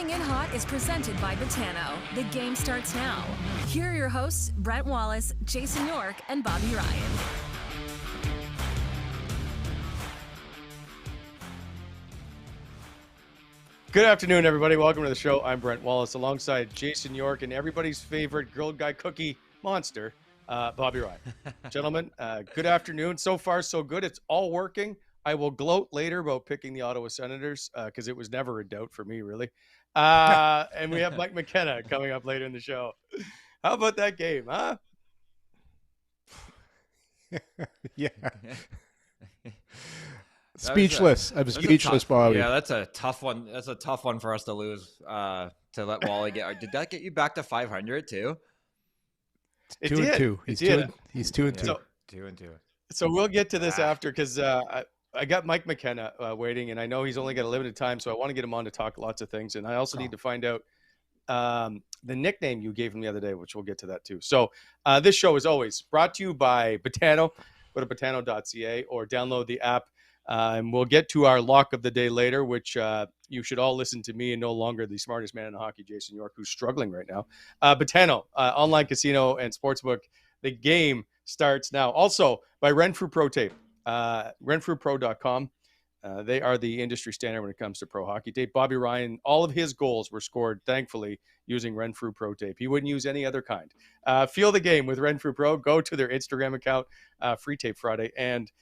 Coming in Hot is presented by Botano. The game starts now. Here are your hosts, Brent Wallace, Jason York, and Bobby Ryan. Good afternoon, everybody. Welcome to the show. I'm Brent Wallace alongside Jason York and everybody's favorite grilled guy cookie monster, Bobby Ryan. Gentlemen, good afternoon. So far, so good. It's all working. I will gloat later about picking the Ottawa Senators because it was never a doubt for me, really. And we have Mike McKenna coming up later in the show. How about that game, huh? Yeah. Speechless. I'm speechless, Bobby. Yeah, that's a tough one. That's a tough one for us to lose. To let Wally get. Did that get you back to 500 too? It 2-2. He's 2-2. He's 2-2. So, 2-2. So we'll get to this after because I got Mike McKenna waiting, and I know he's only got a limited time, so I want to get him on to talk lots of things. And I also need to find out the nickname you gave him the other day, which we'll get to that too. So this show is always brought to you by Botano. Go to botano.ca or download the app. And we'll get to our lock of the day later, which you should all listen to me and no longer the smartest man in hockey, Jason York, who's struggling right now. Botano, online casino and sportsbook. The game starts now. Also by Renfrew Pro Tape, renfrewpro.com. They are the industry standard when it comes to pro hockey tape. Bobby Ryan, all of his goals were scored, thankfully, using Renfrew Pro Tape. He wouldn't use any other kind. Feel the game with Renfrew Pro. Go to their Instagram account, Free Tape Friday, and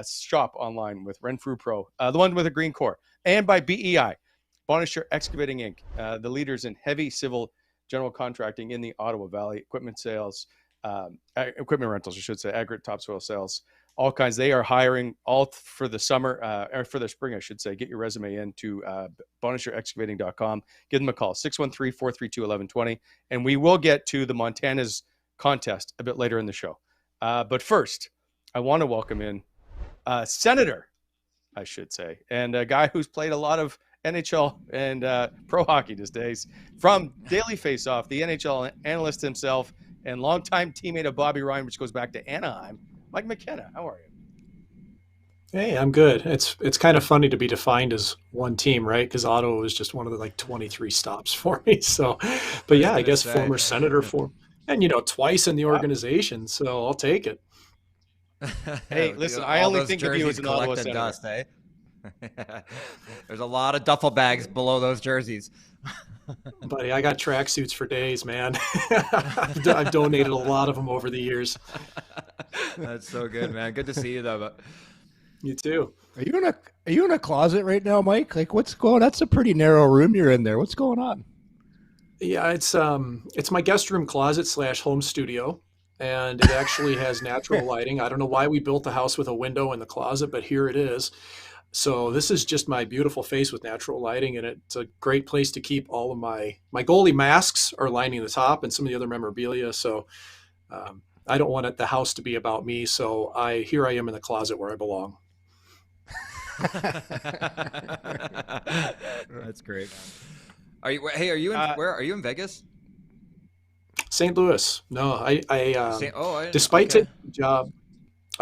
shop online with Renfrew Pro, the one with a green core, and by BEI, Bonnechere Excavating Inc., the leaders in heavy civil general contracting in the Ottawa Valley, equipment sales, equipment rentals, I should say, aggregate topsoil sales, all kinds. They are hiring all for the summer, or for the spring, I should say. Get your resume in to BonnechereExcavating.com. Give them a call, 613-432-1120, and we will get to the Montana's contest a bit later in the show. But first, I want to welcome in Senator, I should say, and a guy who's played a lot of NHL and pro hockey these days, from Daily Faceoff, the NHL analyst himself, and longtime teammate of Bobby Ryan, which goes back to Anaheim, Mike McKenna. How are you? Hey, I'm good. It's kind of funny to be defined as one team, right? Because Ottawa was just one of the 23 stops for me. So, but yeah, I guess former Senator and twice in the organization. So I'll take it. Hey, listen, I only think of you as an Ottawa Senator. Dust, eh? There's a lot of duffel bags below those jerseys. Buddy, I got tracksuits for days, man. I've donated a lot of them over the years. That's so good, man. Good to see you, though. But... You too. Are you in a closet right now, Mike? What's going on? That's a pretty narrow room you're in there. What's going on? Yeah, it's my guest room closet / home studio. And it actually has natural lighting. I don't know why we built the house with a window in the closet, but here it is. So this is just my beautiful face with natural lighting, and it's a great place to keep all of my goalie masks are lining the top and some of the other memorabilia. So I don't want the house to be about me. So here I am in the closet where I belong. That's great. Are you in Vegas? St. Louis. No, despite taking the job.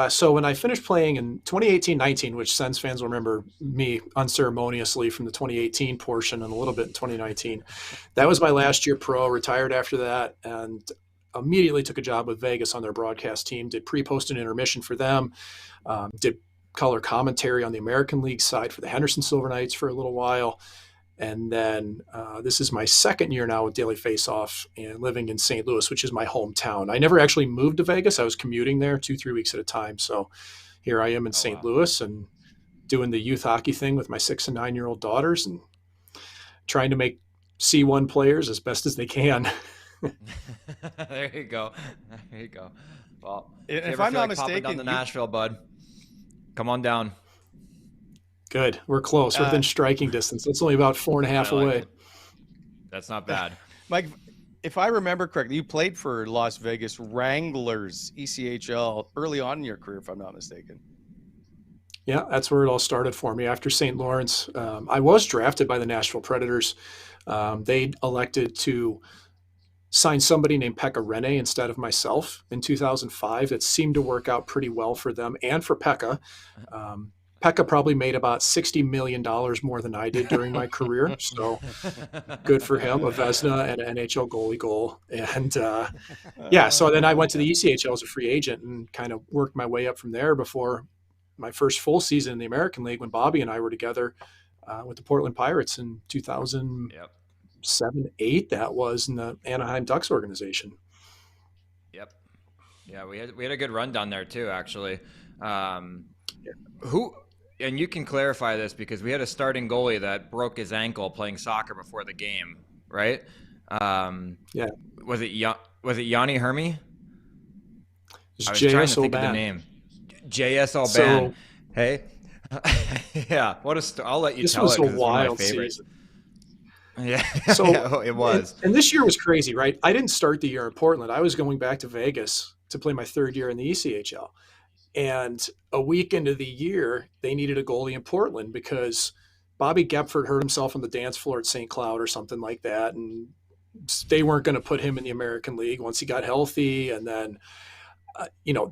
So when I finished playing in 2018-19, which Sens fans will remember me unceremoniously from the 2018 portion and a little bit in 2019, that was my last year pro, retired after that, and immediately took a job with Vegas on their broadcast team, did pre-post and intermission for them, did color commentary on the American League side for the Henderson Silver Knights for a little while. And then this is my second year now with Daily Faceoff and living in St. Louis, which is my hometown. I never actually moved to Vegas. I was commuting there 2-3 weeks at a time. So here I am in St. Louis and doing the youth hockey thing with my 6 and 9-year-old daughters and trying to make C1 players as best as they can. There you go. There you go. Well, if I'm not mistaken, down to Nashville, bud, come on down. Good. We're close. We're within striking distance. It's only about 4.5 away. That's not bad. Mike, if I remember correctly, you played for Las Vegas Wranglers, ECHL, early on in your career, if I'm not mistaken. Yeah, that's where it all started for me. After St. Lawrence, I was drafted by the Nashville Predators. They elected to sign somebody named Pekka Rinne instead of myself in 2005. It seemed to work out pretty well for them and for Pekka. Pekka probably made about $60 million more than I did during my career. So good for him, a Vezina and an NHL goalie goal. And so then I went to the ECHL as a free agent and kind of worked my way up from there before my first full season in the American League when Bobby and I were together with the Portland Pirates in 2007, 8. That was in the Anaheim Ducks organization. Yep. Yeah, we had a good run down there too, actually. Who, and you can clarify this because we had a starting goalie that broke his ankle playing soccer before the game, right? Yeah. Was it Yanni Hermy? I was trying to think of the name. J.S. Alban. So, hey? Yeah. I'll let you this tell was it because a it's one of my wild favorites. season. Yeah. So yeah, it was. And this year was crazy, right? I didn't start the year in Portland. I was going back to Vegas to play my third year in the ECHL. And a week into the year, they needed a goalie in Portland because Bobby Gepford hurt himself on the dance floor at St. Cloud or something like that. And they weren't going to put him in the American League once he got healthy. And then,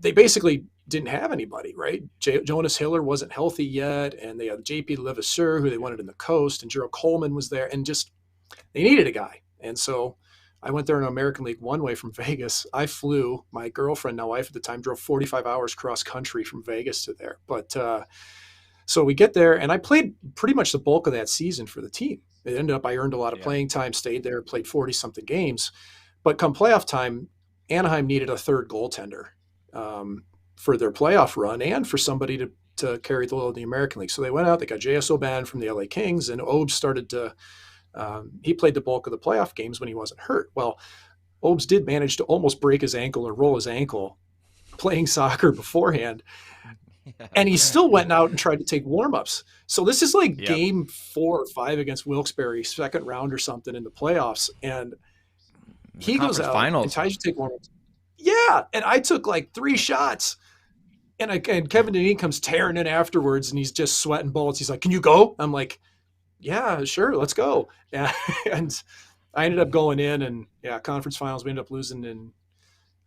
they basically didn't have anybody, right? Jonas Hiller wasn't healthy yet. And they had JP Levasseur, who they wanted in the coast. And Gerald Coleman was there. And just, they needed a guy. And so I went there in American League one way from Vegas. I flew. My girlfriend, now wife at the time, drove 45 hours cross country from Vegas to there. But so we get there, and I played pretty much the bulk of that season for the team. It ended up I earned a lot of playing time, stayed there, played 40-something games. But come playoff time, Anaheim needed a third goaltender for their playoff run and for somebody to carry the load in the American League. So they went out. They got J.S. O'Ban from the LA Kings, and Obes started to he played the bulk of the playoff games when he wasn't hurt. Well, Obes did manage to almost break his ankle or roll his ankle playing soccer beforehand. And he still went out and tried to take warm-ups. So this is like game 4 or 5 against Wilkes-Barre, second round or something in the playoffs. And he goes out and tries to take warm-ups. Yeah. And I took like 3 shots. And Kevin Dineen comes tearing in afterwards, and he's just sweating bullets. He's like, "Can you go?" I'm like, "Yeah, sure, let's go." Yeah. And I ended up going in, and conference finals, we ended up losing in,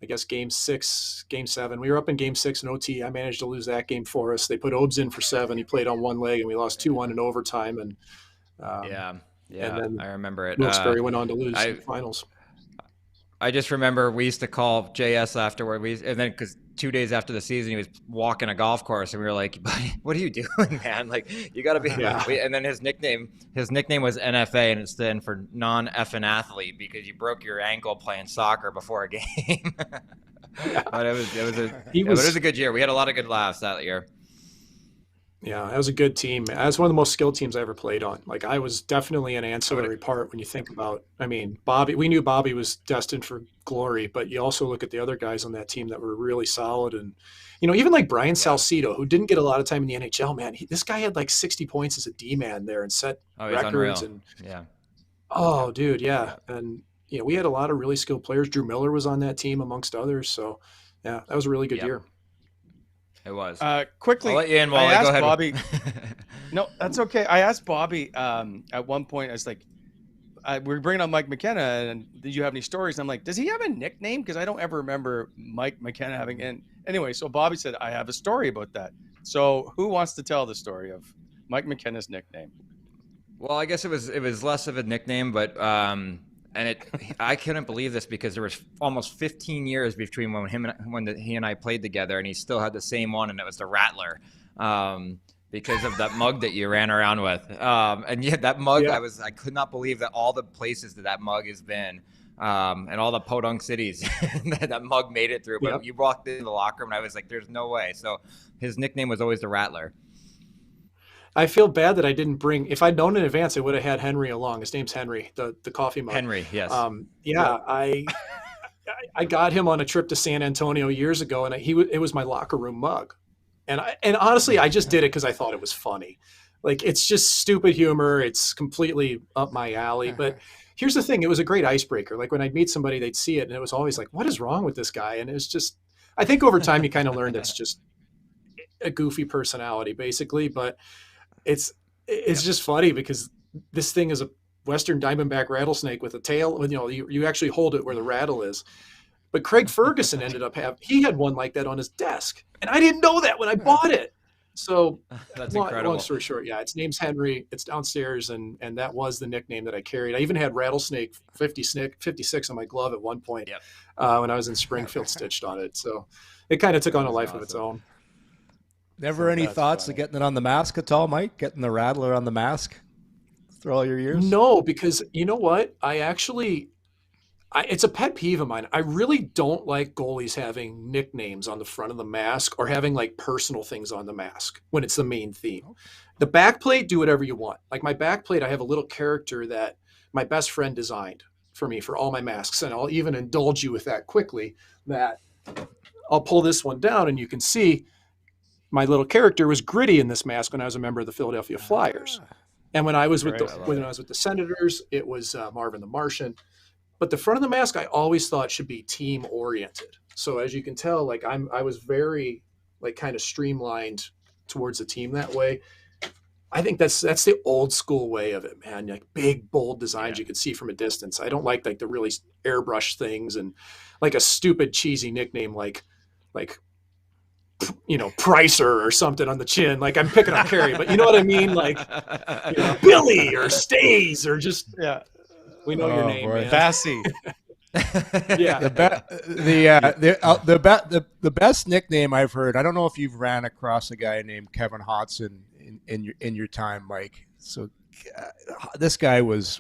I guess, game 7. We were up in game 6 in OT. I managed to lose that game for us. They put Obes in for 7. He played on one leg, and we lost 2-1 in overtime. And and then I remember it. Wilkes-Barre went on to lose the finals. I just remember we used to call JS afterward. And then because 2 days after the season, he was walking a golf course, and we were like, "Buddy, what are you doing, man? Like, you got to be." Yeah. And then his nickname was NFA, and it stood for non-effing athlete because you broke your ankle playing soccer before a game. But it was a good year. We had a lot of good laughs that year. Yeah, that was a good team. That was one of the most skilled teams I ever played on. Like, I was definitely an ancillary part when you think about, Bobby, we knew Bobby was destined for glory, but you also look at the other guys on that team that were really solid. And, even like Brian Salcido, who didn't get a lot of time in the NHL, man, this guy had like 60 points as a D-man there and set records. Unreal. And oh, dude. Yeah. And, we had a lot of really skilled players. Drew Miller was on that team amongst others. So yeah, that was a really good year. It was. Quickly, I'll let you in, Wally. I asked Go ahead. Bobby. No, that's okay. I asked Bobby at one point. I was like, "We're bringing on Mike McKenna, and did you have any stories?" And I'm like, "Does he have a nickname? Because I don't ever remember Mike McKenna having." And anyway, so Bobby said, "I have a story about that." So who wants to tell the story of Mike McKenna's nickname? Well, I guess it was less of a nickname, but I couldn't believe this because there was almost 15 years between when he and I played together, and he still had the same one, and it was the Rattler, because of that mug that you ran around with. And that mug, I could not believe that all the places that mug has been, and all the podunk cities that mug made it through. But you walked into the locker room, and I was like, "There's no way." So his nickname was always the Rattler. I feel bad that I didn't bring. If I'd known in advance, I would have had Henry along. His name's Henry, the coffee mug. Henry, yes. I got him on a trip to San Antonio years ago, and it was my locker room mug. And honestly, I just did it because I thought it was funny. Like, it's just stupid humor. It's completely up my alley. But here's the thing: it was a great icebreaker. Like, when I'd meet somebody, they'd see it, and it was always like, "What is wrong with this guy?" And it was just, I think over time you kind of learned it's just a goofy personality, basically. But it's just funny because this thing is a Western Diamondback rattlesnake with a tail. You actually hold it where the rattle is. But Craig Ferguson ended up he had one like that on his desk, and I didn't know that when I bought it. So That's long incredible. story short, yeah, its name's Henry. It's downstairs, and that was the nickname that I carried. I even had Rattlesnake 56 on my glove at one point Yep. when I was in Springfield stitched on it. So it kind of took on a life of its own. Never any That's thoughts funny. of getting it on the mask at all, Mike? Getting the Rattler on the mask through all your years? No, because you know what? It's a pet peeve of mine. I really don't like goalies having nicknames on the front of the mask or having like personal things on the mask when it's the main theme. The back plate, do whatever you want. Like my back plate, I have a little character that my best friend designed for me for all my masks. And I'll even indulge you with that quickly, that I'll pull this one down and you can see my little character was Gritty in this mask when I was a member of the Philadelphia Flyers. And when I was with when I was with the Senators, it was Marvin the Martian. But the front of the mask, I always thought should be team oriented. So as you can tell, like I was very like kind of streamlined towards the team that way. I think that's the old school way of it, man. Like big, bold designs you could see from a distance. I don't like the really airbrush things and like a stupid, cheesy nickname like Pricer or something on the chin. Like I'm picking on Carey, but you know what I mean? Like Billy or Stays or just we know your name, man. Vassy. Yeah. The best nickname I've heard. I don't know if you've ran across a guy named Kevin Hodson in your time, Mike. So this guy was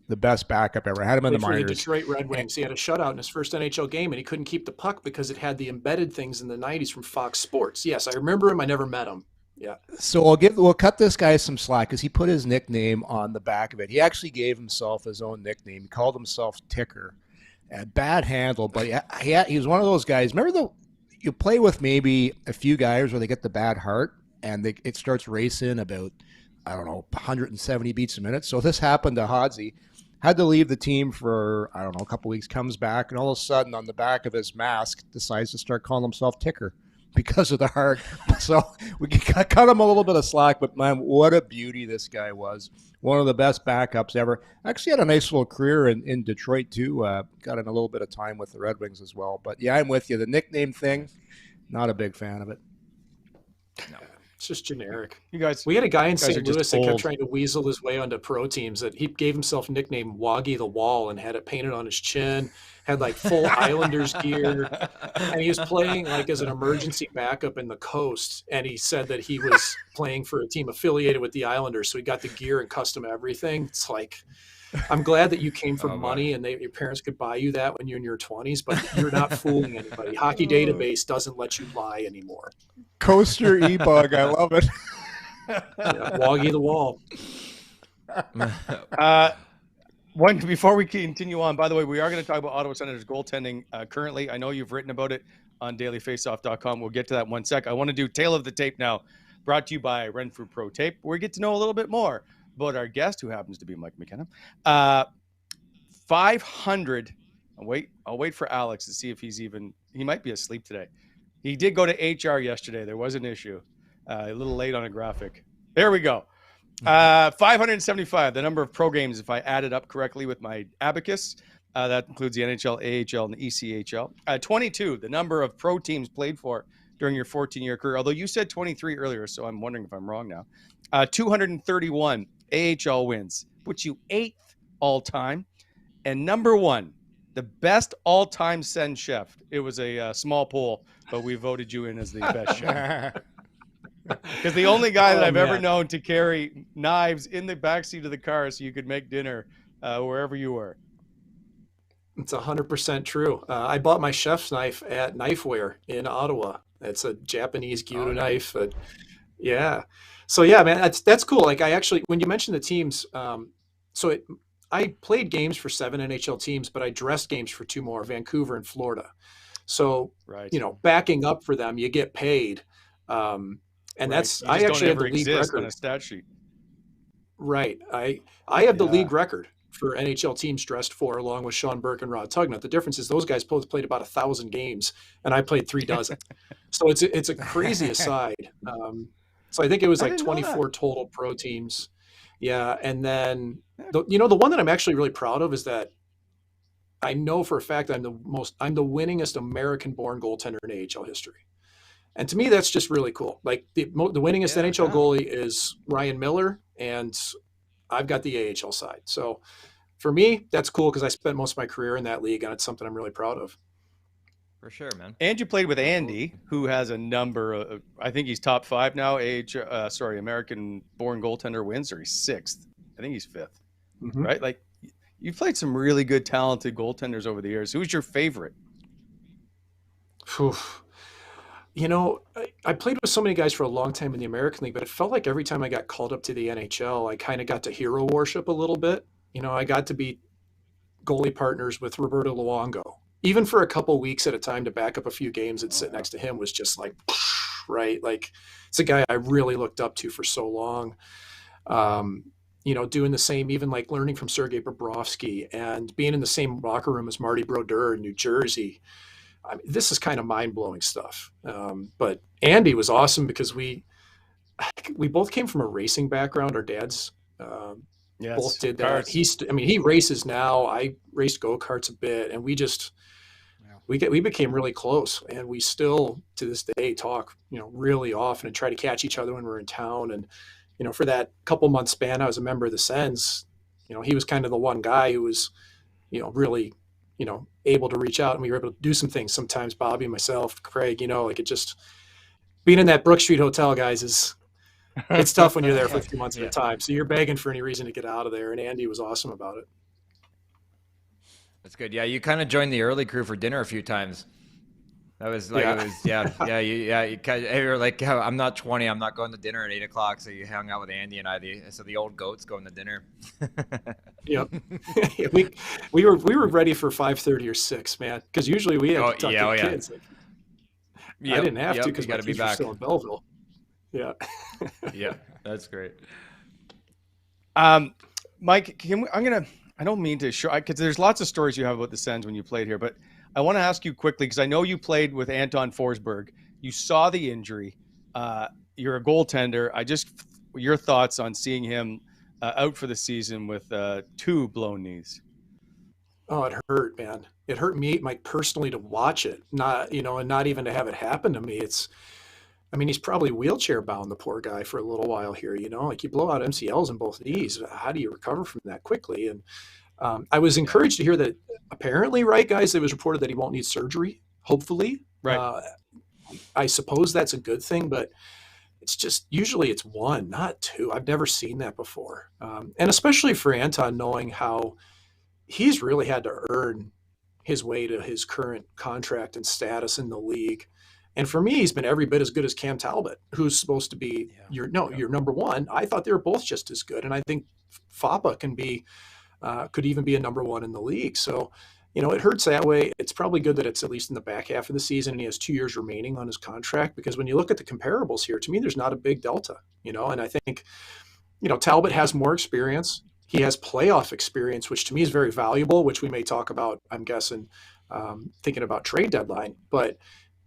the best backup ever. I had him in the minors. For the Detroit Red Wings. He had a shutout in his first NHL game, and he couldn't keep the puck because it had the embedded things in the 90s from Fox Sports. Yes, I remember him. I never met him. Yeah. So we'll cut this guy some slack because he put his nickname on the back of it. He actually gave himself his own nickname. He called himself Ticker. A bad handle, but he was one of those guys. Remember you play with maybe a few guys where they get the bad heart and it starts racing about, I don't know, 170 beats a minute. So this happened to Hodsey. Had to leave the team for, I don't know, a couple weeks, comes back, and all of a sudden on the back of his mask decides to start calling himself Ticker because of the heart. So we cut him a little bit of slack, but man, what a beauty this guy was. One of the best backups ever. Actually had a nice little career in Detroit too. Got in a little bit of time with the Red Wings as well. But yeah, I'm with you. The nickname thing, not a big fan of it. No. It's just generic. We had a guy in St. Louis that kept trying to weasel his way onto pro teams that he gave himself a nickname Woggy the Wall and had it painted on his chin, had like full Islanders gear. And he was playing like as an emergency backup in the coast. And he said that he was playing for a team affiliated with the Islanders. So he got the gear and custom everything. It's like, I'm glad that you came from money and your parents could buy you that when you're in your 20s, but you're not fooling anybody. Hockey Database doesn't let you lie anymore. Coaster E-Bug, I love it. Woggy the Wall. Before we continue on, by the way, we are going to talk about Ottawa Senators goaltending currently. I know you've written about it on dailyfaceoff.com. We'll get to that in one sec. I want to do Tale of the Tape now, brought to you by Renfrew Pro Tape, where we get to know a little bit more about our guest, who happens to be Mike McKenna. 500. I'll wait for Alex to see if he might be asleep today. He did go to HR yesterday. There was an issue. A little late on a graphic. There we go. 575, the number of pro games, if I add it up correctly with my abacus. That includes the NHL, AHL, and the ECHL. 22, the number of pro teams played for during your 14-year career. Although you said 23 earlier, so I'm wondering if I'm wrong now. 231 AHL wins, puts you 8th all-time. And number 1, the best all-time Sens chef. It was a small poll, but we voted you in as the best chef. Because the only guy that I've ever known to carry knives in the backseat of the car so you could make dinner wherever you were. It's 100% true. I bought my chef's knife at Knifeware in Ottawa. It's a Japanese gyro knife. Yeah. So yeah, man, that's cool. Like when you mentioned the teams, I played games for 7 NHL teams, but I dressed games for 2 more, Vancouver and Florida. So, backing up for them, you get paid. I actually have the league record on a stat sheet. Right. I have the league record for NHL teams dressed for, along with Sean Burke and Rod Tugnutt. The difference is those guys both played about 1,000 games, and I played 3 dozen. So it's a crazy aside. So I think it was like 24 total pro teams. Yeah, and then the one that I'm actually really proud of is that I know for a fact I'm the winningest American-born goaltender in AHL history. And to me, that's just really cool. Like the winningest NHL goalie is Ryan Miller, and I've got the AHL side. So for me, that's cool because I spent most of my career in that league, and it's something I'm really proud of. For sure, man. And you played with Andy, who has a number of, I think he's top 5 now, American-born goaltender wins, or he's 6th. I think he's 5th, right? Like, you've played some really good, talented goaltenders over the years. Who's your favorite? You know, I played with so many guys for a long time in the American League, but it felt like every time I got called up to the NHL, I kind of got to hero worship a little bit. You know, I got to be goalie partners with Roberto Luongo. Even for a couple weeks at a time to back up a few games and sit next to him was just like, right? Like, it's a guy I really looked up to for so long. You know, doing the same, even like learning from Sergei Bobrovsky and being in the same locker room as Marty Brodeur in New Jersey. I mean, this is kind of mind-blowing stuff. But Andy was awesome because we both came from a racing background. Our dads both did that. He races now. I raced go-karts a bit, and we became really close, and we still to this day talk, you know, really often and try to catch each other when we're in town. And, you know, for that couple month span I was a member of the Sens, you know, he was kind of the one guy who was, you know, really, you know, able to reach out, and we were able to do some things sometimes, Bobby, myself, Craig, you know, like it just being in that Brook Street Hotel, guys, it's tough when you're there for a few months at a time. So you're begging for any reason to get out of there. And Andy was awesome about it. That's good. Yeah, you kind of joined the early crew for dinner a few times. That was like, you were like, I'm not 20, I'm not going to dinner at 8 o'clock. So you hung out with Andy and I, so the old goats going to dinner. Yep. we were ready for 5:30 or 6, man. Because usually we had to tuck in kids. Like, I didn't have to because my kids were still in Belleville. Yeah. Yeah, that's great. Mike, I don't mean to show, because there's lots of stories you have about the Sens when you played here, but I want to ask you quickly, because I know you played with Anton Forsberg. You saw the injury. You're a goaltender. Your thoughts on seeing him out for the season with 2 blown knees. Oh, it hurt, man. It hurt me, Mike, personally to watch it. Not, you know, and not even to have it happen to me. He's probably wheelchair bound, the poor guy, for a little while here, you know, like you blow out MCLs in both knees. How do you recover from that quickly? And I was encouraged to hear that apparently, right, guys, it was reported that he won't need surgery, hopefully. Right. I suppose that's a good thing, but it's just, usually it's 1, not 2. I've never seen that before. And especially for Anton, knowing how he's really had to earn his way to his current contract and status in the league. And for me, he's been every bit as good as Cam Talbot, who's supposed to be your number 1. I thought they were both just as good. And I think Fapa could even be a number 1 in the league. So, you know, it hurts that way. It's probably good that it's at least in the back half of the season and he has 2 years remaining on his contract, because when you look at the comparables here, to me, there's not a big delta, you know, and I think, you know, Talbot has more experience. He has playoff experience, which to me is very valuable, which we may talk about, I'm guessing, thinking about trade deadline. But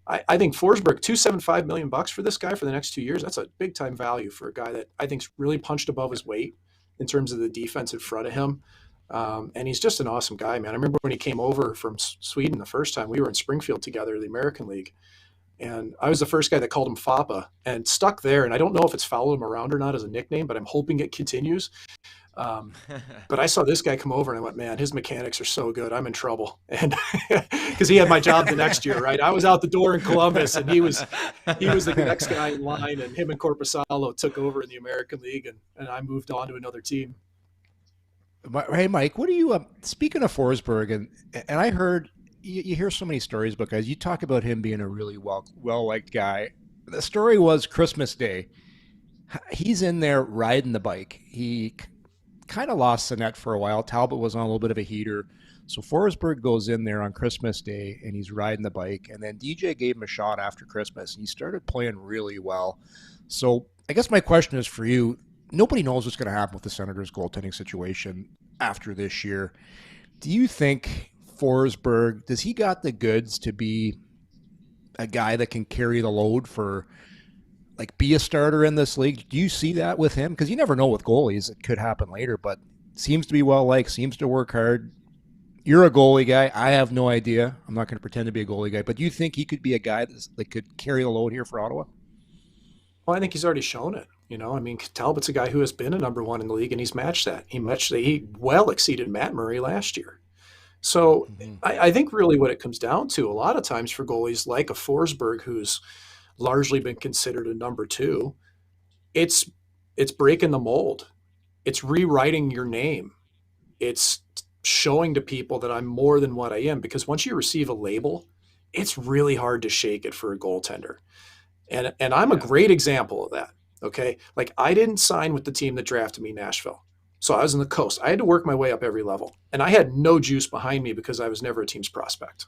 I think Forsberg, $275 million for this guy for the next 2 years, that's a big time value for a guy that I think's really punched above his weight in terms of the defense in front of him. And he's just an awesome guy, man. I remember when he came over from Sweden the first time, we were in Springfield together, the American League. And I was the first guy that called him Fapa and stuck there. And I don't know if it's followed him around or not as a nickname, but I'm hoping it continues. But I saw this guy come over and I went, man, his mechanics are so good. I'm in trouble. And because he had my job the next year, right? I was out the door in Columbus and he was the next guy in line, and him and Corpusalo took over in the American League, and I moved on to another team. Hey, Mike, what do you, speaking of Forsberg, and I heard, you hear so many stories about guys, you talk about him being a really well-liked guy. The story was Christmas Day. He's in there riding the bike. He kind of lost the net for a while. Talbot was on a little bit of a heater. So Forsberg goes in there on Christmas Day and he's riding the bike. And then DJ gave him a shot after Christmas and he started playing really well. So I guess my question is for you. Nobody knows what's going to happen with the Senators' goaltending situation after this year. Do you think Forsberg, does he got the goods to be a guy that can carry the load for, like, be a starter in this league? Do you see that with him? Because you never know with goalies. It could happen later, but seems to be well-liked, seems to work hard. You're a goalie guy. I have no idea. I'm not going to pretend to be a goalie guy. But do you think he could be a guy that could carry the load here for Ottawa? Well, I think he's already shown it. I mean, Talbot's a guy who has been a number one in the league, and he's matched that. He well exceeded Matt Murray last year. So I think really what it comes down to a lot of times for goalies like a Forsberg, who's largely been considered a number two, it's breaking the mold. It's rewriting your name. It's showing to people that I'm more than what I am, because once you receive a label, it's really hard to shake it for a goaltender. And I'm a great example of that. Okay. Like, I didn't sign with the team that drafted me, Nashville. So I was in the coast. I had to work my way up every level, and I had no juice behind me because I was never a team's prospect.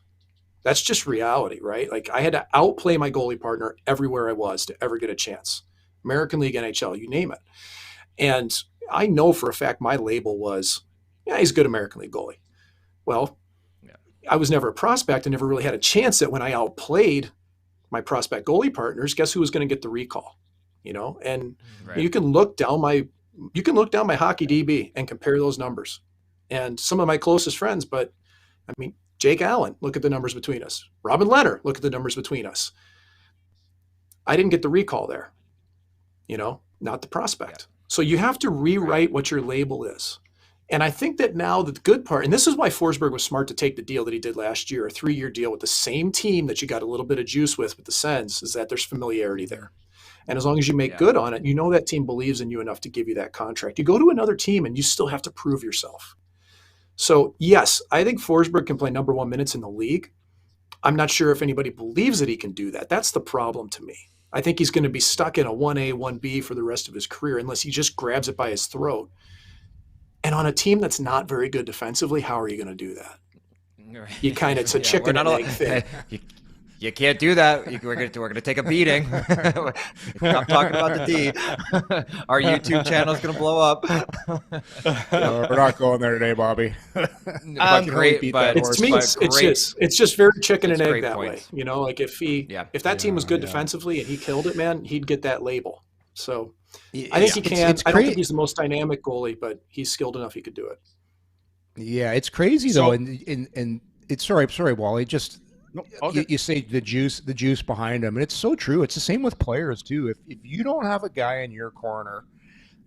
That's just reality, right? Like, I had to outplay my goalie partner everywhere I was to ever get a chance. American League, NHL, you name it. And I know for a fact my label was, yeah, he's a good American League goalie. Well, I was never a prospect and never really had a chance that when I outplayed my prospect goalie partners, guess who was going to get the recall? And you can look down my hockey DB and compare those numbers. And some of my closest friends, but I mean, Jake Allen, look at the numbers between us. Robin Leonard, look at the numbers between us. I didn't get the recall there, not the prospect. So you have to rewrite what your label is. And I think that now the good part, and this is why Forsberg was smart to take the deal that he did last year, a 3-year deal with the same team that you got a little bit of juice with the Sens, is that there's familiarity there. And as long as you make good on it, that team believes in you enough to give you that contract. You go to another team and you still have to prove yourself. So yes, I think Forsberg can play number one minutes in the league. I'm not sure if anybody believes that he can do that. That's the problem to me. I think he's going to be stuck in a 1A, 1B for the rest of his career unless he just grabs it by his throat. And on a team that's not very good defensively, how are you going to do that? You kind of, it's a chicken and egg thing. You can't do that. We're going to take a beating. Stop talking about the D. Our YouTube channel is going to blow up. We're not going there today, Bobby. Great, but it's just very chicken and egg that way. Like if that team was good defensively and he killed it, man, he'd get that label. So I think he can. I don't think he's the most dynamic goalie, but he's skilled enough he could do it. Yeah, it's crazy though, and it's sorry, Wally. Just you say the juice behind him, and it's so true. It's the same with players too. If you don't have a guy in your corner,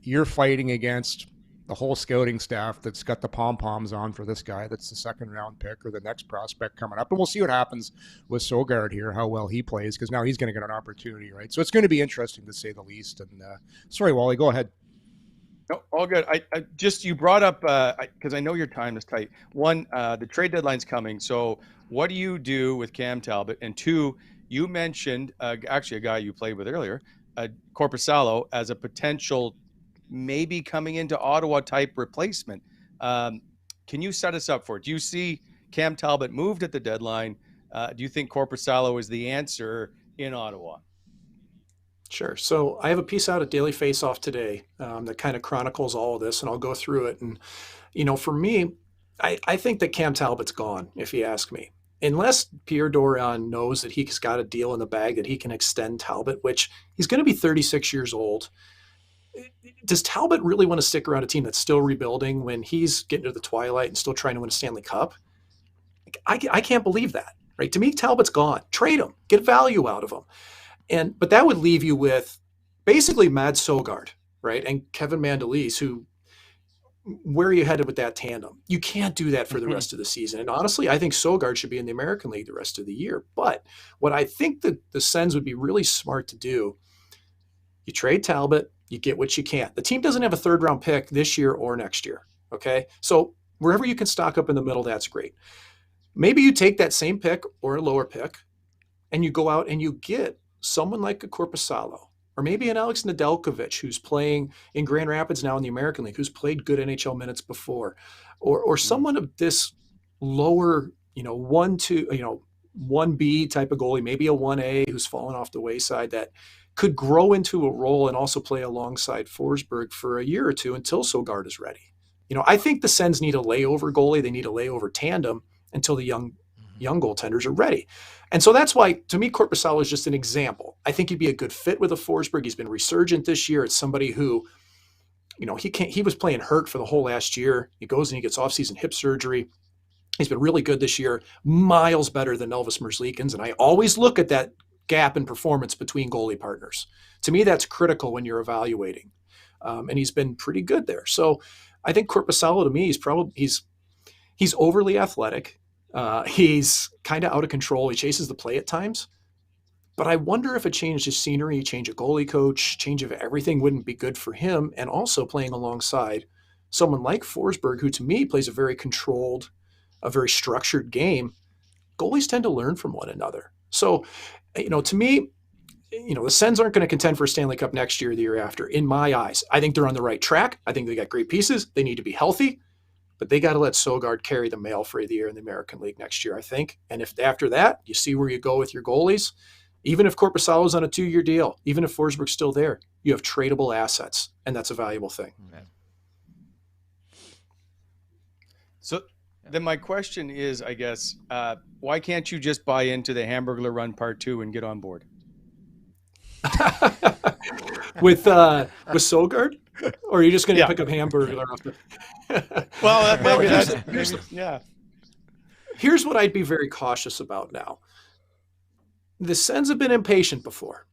you're fighting against the whole scouting staff that's got the pom-poms on for this guy that's the second-round pick or the next prospect coming up. And we'll see what happens with Søgaard here, how well he plays, because now he's going to get an opportunity, right? So it's going to be interesting to say the least. And sorry, Wally, go ahead. No, all good. I just, you brought up, because I know your time is tight. One, the trade deadline's coming. So what do you do with Cam Talbot? And two, you mentioned actually a guy you played with earlier, Korpisalo, as a potential maybe coming into Ottawa type replacement. Can you set us up for it? Do you see Cam Talbot moved at the deadline? Do you think Korpisalo is the answer in Ottawa? Sure. So I have a piece out at Daily Faceoff today that kind of chronicles all of this, and I'll go through it. And, for me, I think that Cam Talbot's gone, if you ask me. Unless Pierre Dorion knows that he's got a deal in the bag that he can extend Talbot, which he's going to be 36 years old. Does Talbot really want to stick around a team that's still rebuilding when he's getting to the twilight and still trying to win a Stanley Cup? I can't believe that, right? To me, Talbot's gone. Trade him. Get value out of him. But that would leave you with basically Mads Søgaard, right? And Kevin Mandolese, where are you headed with that tandem? You can't do that for the rest of the season. And honestly, I think Søgaard should be in the American League the rest of the year. But what I think that the Sens would be really smart to do, you trade Talbot, you get what you can. The team doesn't have a third-round pick this year or next year, okay? So wherever you can stock up in the middle, that's great. Maybe you take that same pick or a lower pick, and you go out and you get someone like a Korpisalo, or maybe an Alex Nedeljkovic, who's playing in Grand Rapids now in the American League, who's played good NHL minutes before, or someone of this lower, 1B type of goalie, maybe a 1A who's fallen off the wayside that could grow into a role and also play alongside Forsberg for a year or two until Søgaard is ready. I think the Sens need a layover goalie. They need a layover tandem until the young goaltenders are ready. And so that's why, to me, Korpisalo is just an example. I think he'd be a good fit with a Forsberg. He's been resurgent this year. It's somebody who, he was playing hurt for the whole last year. He goes and he gets off-season hip surgery. He's been really good this year, miles better than Elvis Merzlikins. And I always look at that gap in performance between goalie partners. To me, that's critical when you're evaluating. And he's been pretty good there. So I think Korpisalo, to me, he's overly athletic. He's kind of out of control. He chases the play at times. But I wonder if a change of scenery, change of goalie coach, change of everything wouldn't be good for him. And also playing alongside someone like Forsberg, who to me plays a very controlled, a very structured game. Goalies tend to learn from one another. So, to me, the Sens aren't going to contend for a Stanley Cup next year or the year after, in my eyes. I think they're on the right track. I think they got great pieces. They need to be healthy, but they got to let Søgaard carry the mail for the year in the American League next year, I think. And if after that, you see where you go with your goalies, even if Korpisalo's on a 2-year deal, even if Forsberg's still there, you have tradable assets, and that's a valuable thing. Yeah. So then my question is, I guess, why can't you just buy into the Hamburglar run part 2 and get on board? with Søgaard? Or are you just going to pick up Hamburglar off the... Well, yeah. Here's what I'd be very cautious about now. The Sens have been impatient before.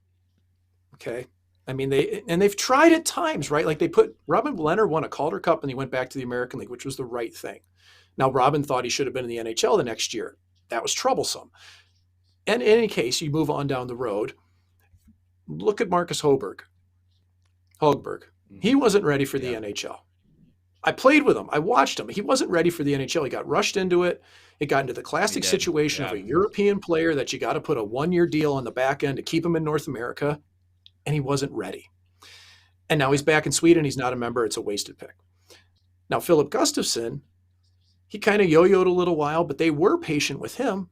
Okay. I mean, they've tried at times, right? Like Robin Leonard won a Calder Cup and he went back to the American League, which was the right thing. Now, Robin thought he should have been in the NHL the next year. That was troublesome. And in any case, you move on down the road. Look at Marcus Hogberg. He wasn't ready for the NHL. I played with him. I watched him. He wasn't ready for the NHL. He got rushed into it. It got into the classic situation of a European player that you got to put a 1-year deal on the back end to keep him in North America, and he wasn't ready. And now he's back in Sweden. He's not a member. It's a wasted pick. Now, Philip Gustafsson, he kind of yo-yoed a little while, but they were patient with him.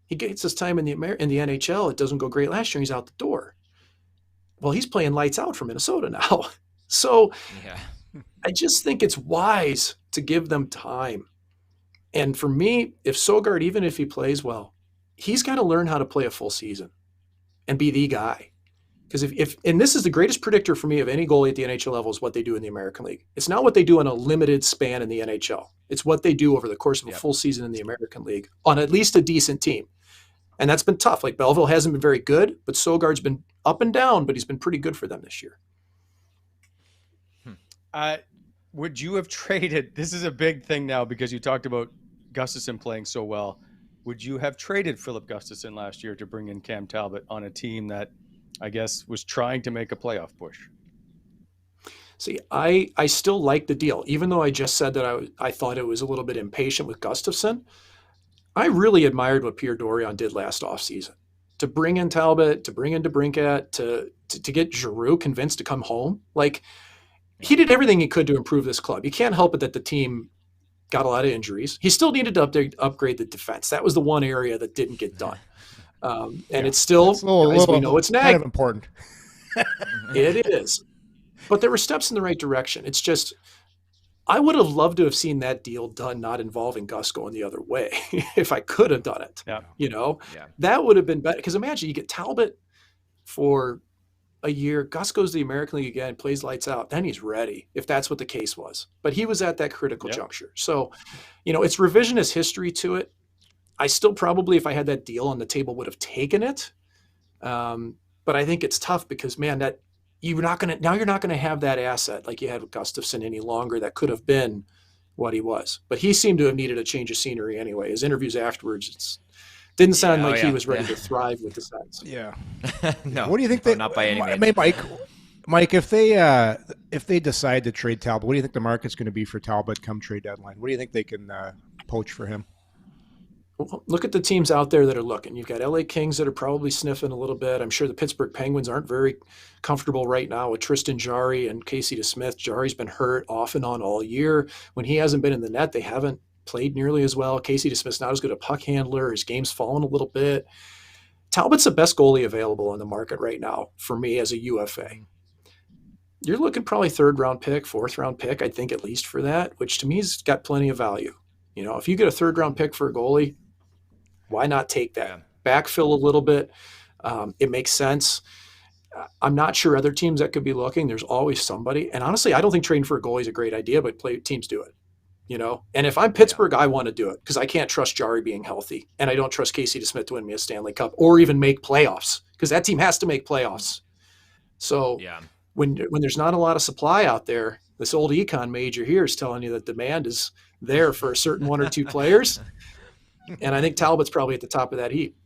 He gets his time in the NHL. It doesn't go great last year. He's out the door. Well, he's playing lights out for Minnesota now. So I just think it's wise to give them time. And for me, if Søgaard, even if he plays well, he's got to learn how to play a full season and be the guy. Because and this is the greatest predictor for me of any goalie at the NHL level is what they do in the American League. It's not what they do in a limited span in the NHL. It's what they do over the course of a full season in the American League on at least a decent team. And that's been tough. Like Belleville hasn't been very good, but Søgaard's been up and down, but he's been pretty good for them this year. Would you have traded? This is a big thing now because you talked about Gustafsson playing so well. Would you have traded Philip Gustafsson last year to bring in Cam Talbot on a team that I guess was trying to make a playoff push? See, I still like the deal, even though I just said that I thought it was a little bit impatient with Gustafsson. I really admired what Pierre Dorion did last offseason. To bring in Talbot, to bring in DeBrincat, to get Giroux convinced to come home. Like, he did everything he could to improve this club. You can't help it that the team got a lot of injuries. He still needed to upgrade the defense. That was the one area that didn't get done. And it's still, we know it's kind of important. It is. But there were steps in the right direction. It's just, I would have loved to have seen that deal done, not involving Gus going the other way, if I could have done it. That would have been better. Because imagine you get Talbot for a year, Gus goes to the American League again, plays lights out, then he's ready, if that's what the case was. But he was at that critical juncture. So, it's revisionist history to it. I still probably, if I had that deal on the table, would have taken it. But I think it's tough because, man, that you're not going to have that asset like you had with Gustafsson any longer. That could have been what he was. But he seemed to have needed a change of scenery anyway. His interviews afterwards, didn't sound like he was ready to thrive with the Sens. Yeah. No. What do you think? Not by any means. Mike, if they decide to trade Talbot, what do you think the market's going to be for Talbot come trade deadline? What do you think they can poach for him? Well, look at the teams out there that are looking. You've got LA Kings that are probably sniffing a little bit. I'm sure the Pittsburgh Penguins aren't very comfortable right now with Tristan Jarry and Casey DeSmith. Jarry's been hurt off and on all year. When he hasn't been in the net, they haven't played nearly as well. Casey DeSmith's not as good a puck handler. His game's fallen a little bit. Talbot's the best goalie available on the market right now for me as a UFA. You're looking probably 3rd round pick, 4th round pick, I think at least for that, which to me has got plenty of value. If you get a 3rd round pick for a goalie, why not take that? Backfill a little bit. It makes sense. I'm not sure other teams that could be looking. There's always somebody. And honestly, I don't think trading for a goalie is a great idea, but teams do it. And if I'm Pittsburgh, I want to do it because I can't trust Jari being healthy, and I don't trust Casey DeSmith to win me a Stanley Cup or even make playoffs because that team has to make playoffs. So when there's not a lot of supply out there, this old econ major here is telling you that demand is there for a certain one or two players, and I think Talbot's probably at the top of that heap.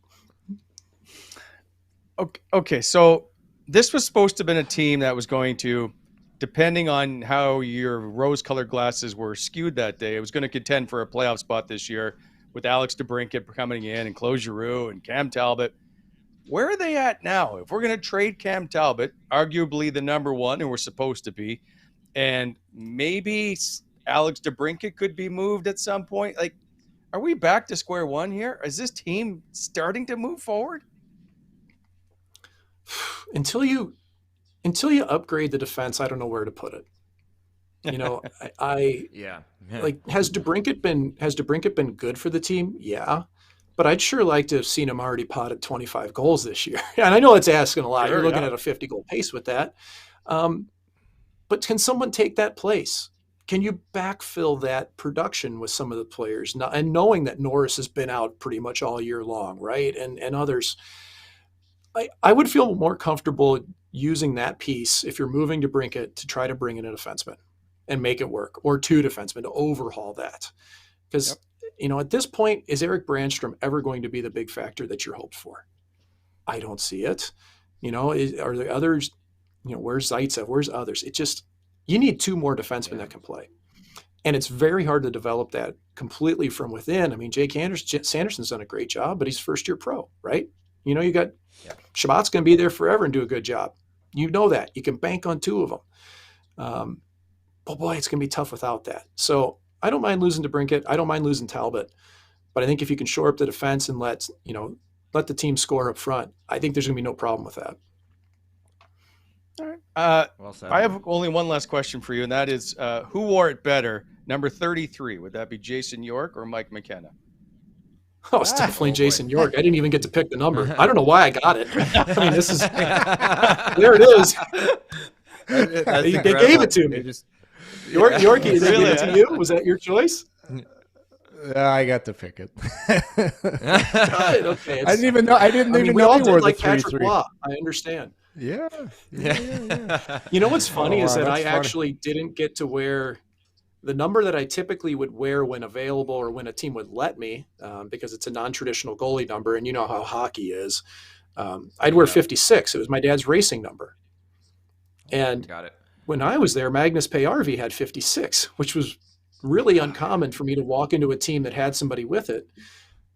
Okay, so this was supposed to have been a team that was going to, depending on how your rose-colored glasses were skewed that day, it was going to contend for a playoff spot this year with Alex DeBrincat coming in and Claude Giroux and Cam Talbot. Where are they at now? If we're going to trade Cam Talbot, arguably the number one, and we're supposed to be, and maybe Alex DeBrincat could be moved at some point, like, are we back to square one here? Is this team starting to move forward? Until you upgrade the defense, I don't know where to put it. Like, has DeBrincat been good for the team? Yeah. But I'd sure like to have seen him already potted 25 goals this year. And I know it's asking a lot. Sure, You're looking at a 50-goal pace with that. But can someone take that place? Can you backfill that production with some of the players? And knowing that Norris has been out pretty much all year long, right? And others. I would feel more comfortable using that piece if you're moving to DeBrincat to try to bring in a defenseman and make it work, or two defensemen to overhaul that. Because, at this point, is Erik Brannstrom ever going to be the big factor that you're hoped for? I don't see it. Are there others? Where's Zaitsev? Where's others? You need two more defensemen that can play. And it's very hard to develop that completely from within. I mean, Jake Sanderson's done a great job, but he's first-year pro, right? You got Shabbat's going to be there forever and do a good job. You know that. You can bank on two of them. But boy, it's going to be tough without that. So I don't mind losing to DeBrincat. I don't mind losing Talbot. But I think if you can shore up the defense and let the team score up front, I think there's going to be no problem with that. All right. Well said. I have only one last question for you, and that is, who wore it better? Number 33, would that be Jason York or Mike McKenna? Oh, it's definitely Jason York. I didn't even get to pick the number. I don't know why I got it. I mean, this is there it is. They gave it to me. Yorkie, they gave it to you? Was that your choice? I got to pick it. Okay. I didn't even know. We all did like Patrick Waugh. I understand. Yeah. What's funny is that I actually didn't get to wear the number that I typically would wear when available or when a team would let me, because it's a non-traditional goalie number, and you know how hockey is. I'd wear 56. It was my dad's racing number. And Got it. When I was there, Magnus Payarvi had 56, which was really uncommon for me to walk into a team that had somebody with it.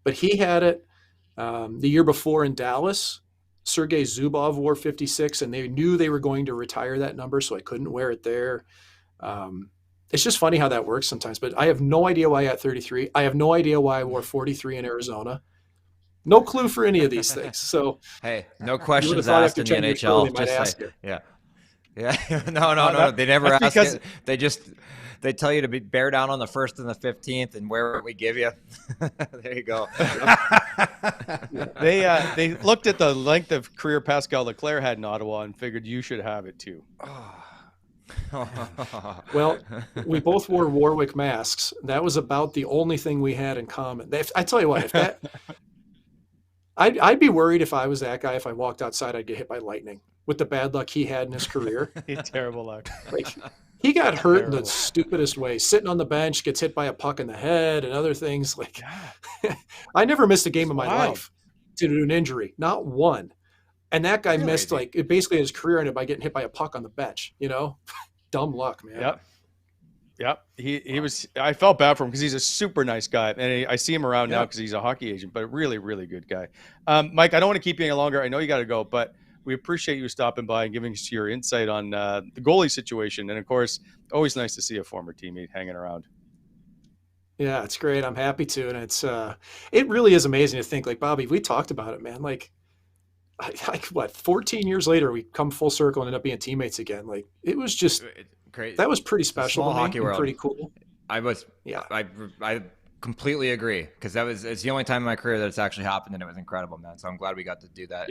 But he had it the year before in Dallas. Sergei Zubov wore 56, and they knew they were going to retire that number, so I couldn't wear it there. It's just funny how that works sometimes, but I have no idea why I got 33. I have no idea why I wore 43 in Arizona. No clue for any of these things. So hey, no questions asked in the NHL. Just say, yeah. No. They never ask it. They tell you to bear down on the 1st and the 15th and wear what we give you. There you go. They looked at the length of career Pascal Leclerc had in Ottawa and figured you should have it too. Well, we both wore Warwick masks. That was about the only thing we had in common. I tell you what, I'd be worried if I was that guy. If I walked outside, I'd get hit by lightning with the bad luck he had in his career. Terrible luck. Like, he got hurt in the stupidest way. Sitting on the bench, gets hit by a puck in the head and other things. Like, I never missed a game of my life due to an injury, not one. And that guy missed basically his career ended by getting hit by a puck on the bench. Dumb luck, man. Yep. He was. I felt bad for him because he's a super nice guy, and I see him around now because he's a hockey agent, but a really, really good guy. Mike, I don't want to keep you any longer. I know you got to go, but we appreciate you stopping by and giving us your insight on the goalie situation, and of course, always nice to see a former teammate hanging around. Yeah, it's great. I'm happy to, and it really is amazing to think. Like, Bobby, we talked about it, man. Like 14 years later, we come full circle and end up being teammates again. Like, it was just great. That was pretty special to me. Hockey world. Pretty cool. I completely agree, because it's the only time in my career that it's actually happened, and it was incredible, man. So I'm glad we got to do that.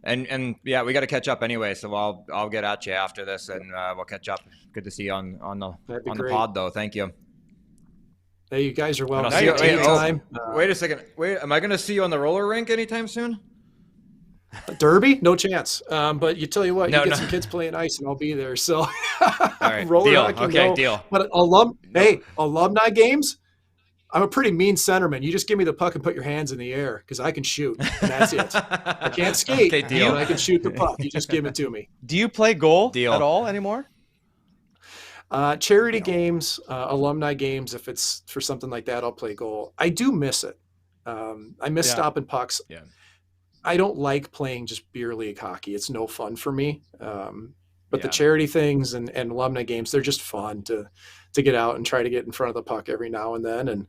And we got to catch up anyway. So I'll get at you after this, and we'll catch up. Good to see you on the pod, though. Thank you. Hey, you guys are And I'll welcome. see you- Anytime. Wait a second. Wait, am I going to see you on the roller rink anytime soon? Derby? No chance. But you tell you what, No, you get no. some kids playing ice, and I'll be there. So, right, roller deal. hockey, Okay, no. deal. But hey, alumni games. I'm a pretty mean centerman. You just give me the puck and put your hands in the air because I can shoot, and that's it. I can't skate, Okay, deal. but I can shoot the puck. You just give it to me. Do you play goal Deal. at all anymore? Charity games, alumni games, if it's for something like that, I'll play goal. I do miss it. I miss stopping pucks. Yeah. I don't like playing just beer league hockey. It's no fun for me. But the Yeah. charity things and alumni games, they're just fun to get out and try to get in front of the puck every now and then. And,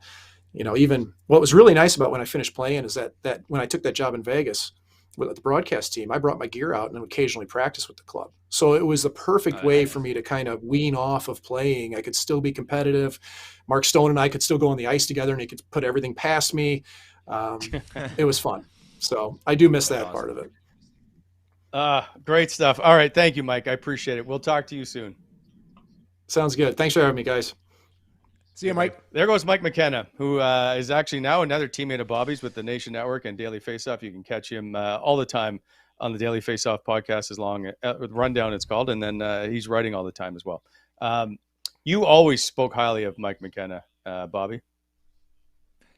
even what was really nice about when I finished playing is that when I took that job in Vegas with the broadcast team, I brought my gear out and would occasionally practice with the club. So it was the perfect way for me to kind of wean off of playing. I could still be competitive. Mark Stone and I could still go on the ice together, and he could put everything past me. It was fun. So I do miss that part of it. Great stuff. All right. Thank you, Mike. I appreciate it. We'll talk to you soon. Sounds good. Thanks for having me, guys. See you, Mike. There goes Mike McKenna, who is actually now another teammate of Bobby's with the Nation Network and Daily Faceoff. You can catch him all the time on the Daily Faceoff podcast, Rundown it's called, and then he's writing all the time as well. You always spoke highly of Mike McKenna, Bobby.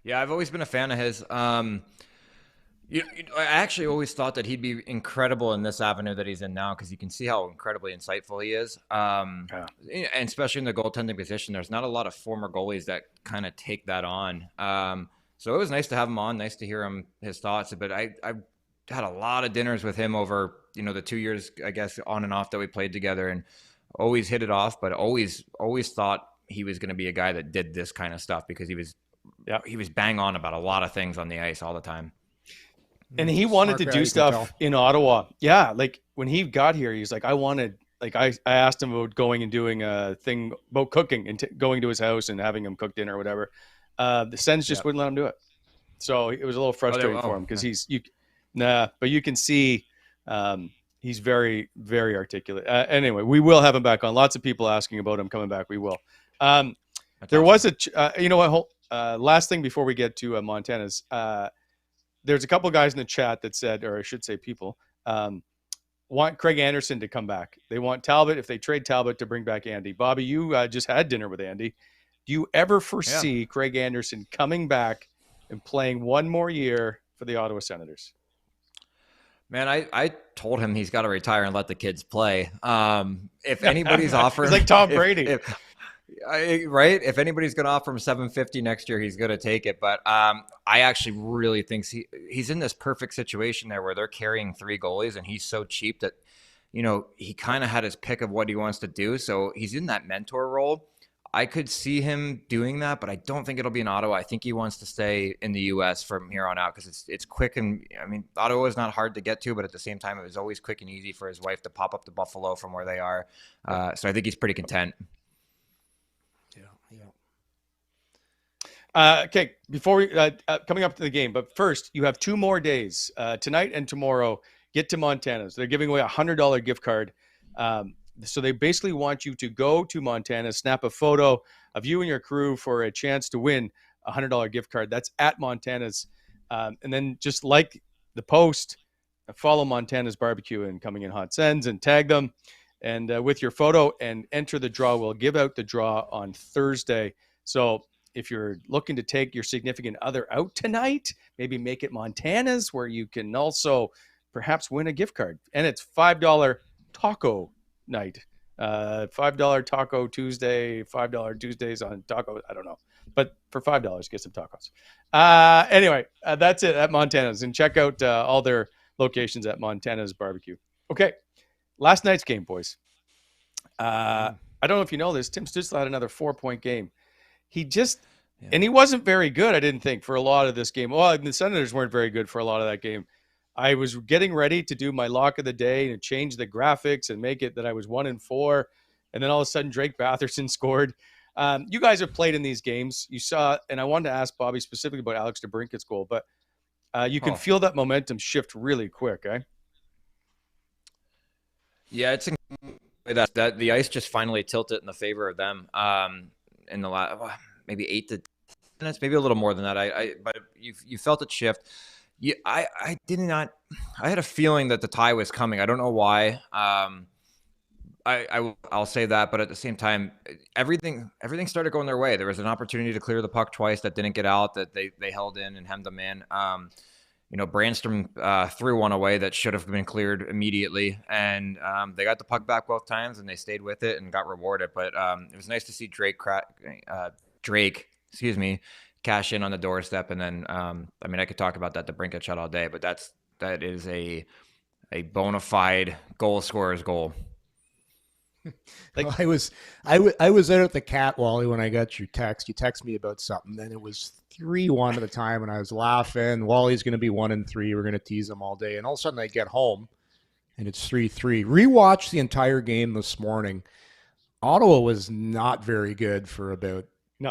Yeah, I've always been a fan of his. I actually always thought that he'd be incredible in this avenue that he's in now, because you can see how incredibly insightful he is. And especially in the goaltending position, there's not a lot of former goalies that kind of take that on. So it was nice to have him on, nice to hear his thoughts. But I had a lot of dinners with him over, the 2 years, I guess, on and off that we played together, and always hit it off, but always thought he was going to be a guy that did this kind of stuff, because he was bang on about a lot of things on the ice all the time. And he wanted to do stuff in Ottawa. Yeah, like when he got here, he's like, I asked him about going and doing a thing about cooking and going to his house and having him cook dinner or whatever. The Sens just wouldn't let him do it. So it was a little frustrating for him, because but you can see he's very, very articulate. Anyway, we will have him back on. Lots of people asking about him coming back. We will. There was last thing before we get to Montana's, there's a couple guys in the chat that said, or I should say people, want Craig Anderson to come back. They want Talbot, if they trade Talbot, to bring back Andy. Bobby, you just had dinner with Andy. Do you ever foresee Craig Anderson coming back and playing one more year for the Ottawa Senators? Man, I told him he's got to retire and let the kids play. If anybody's offering, it's like Tom Brady. Right? If anybody's going to offer him $750 next year, he's going to take it. But I actually really think he's in this perfect situation there where they're carrying 3 goalies, and he's so cheap that, he kind of had his pick of what he wants to do. So he's in that mentor role. I could see him doing that, but I don't think it'll be in Ottawa. I think he wants to stay in the U.S. from here on out, because it's quick. And Ottawa is not hard to get to, but at the same time, it was always quick and easy for his wife to pop up to Buffalo from where they are. So I think he's pretty content. Okay, before we coming up to the game, but first, you have 2 more days, tonight and tomorrow. Get to Montana's. They're giving away a $100 gift card. So they basically want you to go to Montana, snap a photo of you and your crew for a chance to win a $100 gift card. That's at Montana's. And then just like the post, follow Montana's Barbecue and Coming in Hot Sens and tag them. And with your photo and enter the draw. We'll give out the draw on Thursday. So if you're looking to take your significant other out tonight, maybe make it Montana's, where you can also perhaps win a gift card. And it's $5 taco night. $5 taco Tuesday, $5 Tuesdays on taco. I don't know. But for $5, get some tacos. Anyway, that's it at Montana's. And check out all their locations at Montana's Barbecue. Okay, last night's game, boys. I don't know if you know this. Tim Stützle had another 4-point game. And he wasn't very good, I didn't think, for a lot of this game. Well, the Senators weren't very good for a lot of that game. I was getting ready to do my lock of the day and change the graphics and make it that I was 1-4. And then all of a sudden, Drake Batherson scored. You guys have played in these games. You saw, and I wanted to ask Bobby specifically about Alex DeBrincat's goal, but you can feel that momentum shift really quick, eh? Yeah, it's that the ice just finally tilted in the favor of them in the last maybe 8 to minutes, maybe a little more than that. But you felt it shift. I had a feeling that the tie was coming. I don't know why. I'll say that, but at the same time, everything started going their way. There was an opportunity to clear the puck twice that didn't get out, that they held in and hemmed them in. Brannstrom threw one away that should have been cleared immediately, and they got the puck back both times, and they stayed with it and got rewarded. But it was nice to see Drake, cash in on the doorstep, and then I could talk about that, the Brinket shot all day, but that is a bona fide goal scorer's goal. I was out at the cat, Wally, when I got your text. You text me about something, then it was 3-1 at the time, and I was laughing. Wally's going to be 1-3. We're going to tease him all day, and all of a sudden I get home, and it's 3-3. Rewatched the entire game this morning. Ottawa was not very good for about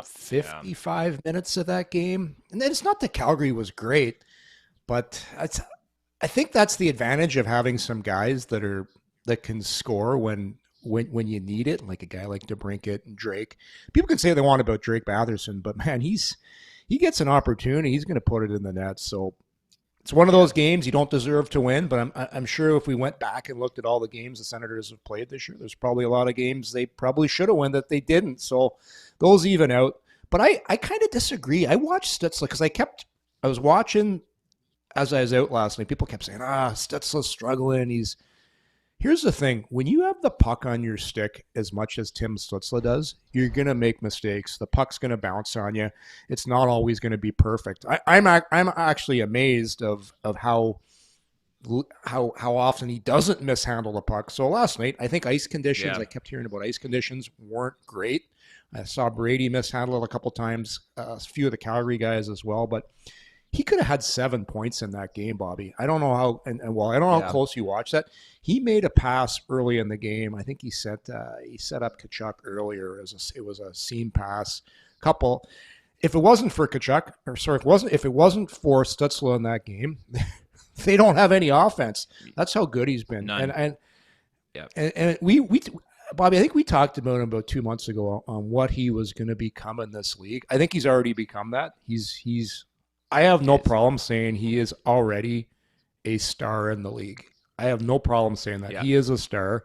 55 minutes of that game, and then it's not that Calgary was great, but I think that's the advantage of having some guys that can score when you need it, like a guy like DeBrincat and Drake. People can say what they want about Drake Batherson, but man, he gets an opportunity, he's going to put it in the net. So it's one of those games you don't deserve to win, but I'm sure if we went back and looked at all the games the Senators have played this year, there's probably a lot of games they probably should have won that they didn't. So those even out. But I kind of disagree. I watched Stützle because I was watching as I was out last night. People kept saying, Stützle's struggling. Here's the thing. When you have the puck on your stick as much as Tim Stützle does, you're going to make mistakes. The puck's going to bounce on you. It's not always going to be perfect. I'm actually amazed of how often he doesn't mishandle the puck. So last night, I think ice conditions, I kept hearing about ice conditions, weren't great. I saw Brady mishandle it a couple times, a few of the Calgary guys as well, but he could have had 7 points in that game, Bobby. I don't know how, I don't know how close you watched that. He made a pass early in the game. I think he set up Tkachuk earlier. It was a seam pass. Couple. If it wasn't for Tkachuk, if it wasn't for Stützle in that game, they don't have any offense. That's how good he's been. None. And we Bobby, I think we talked about him about 2 months ago on what he was going to become in this league. I think he's already become that. I have no problem saying he is already a star in the league. I have no problem saying that. Yeah. He is a star.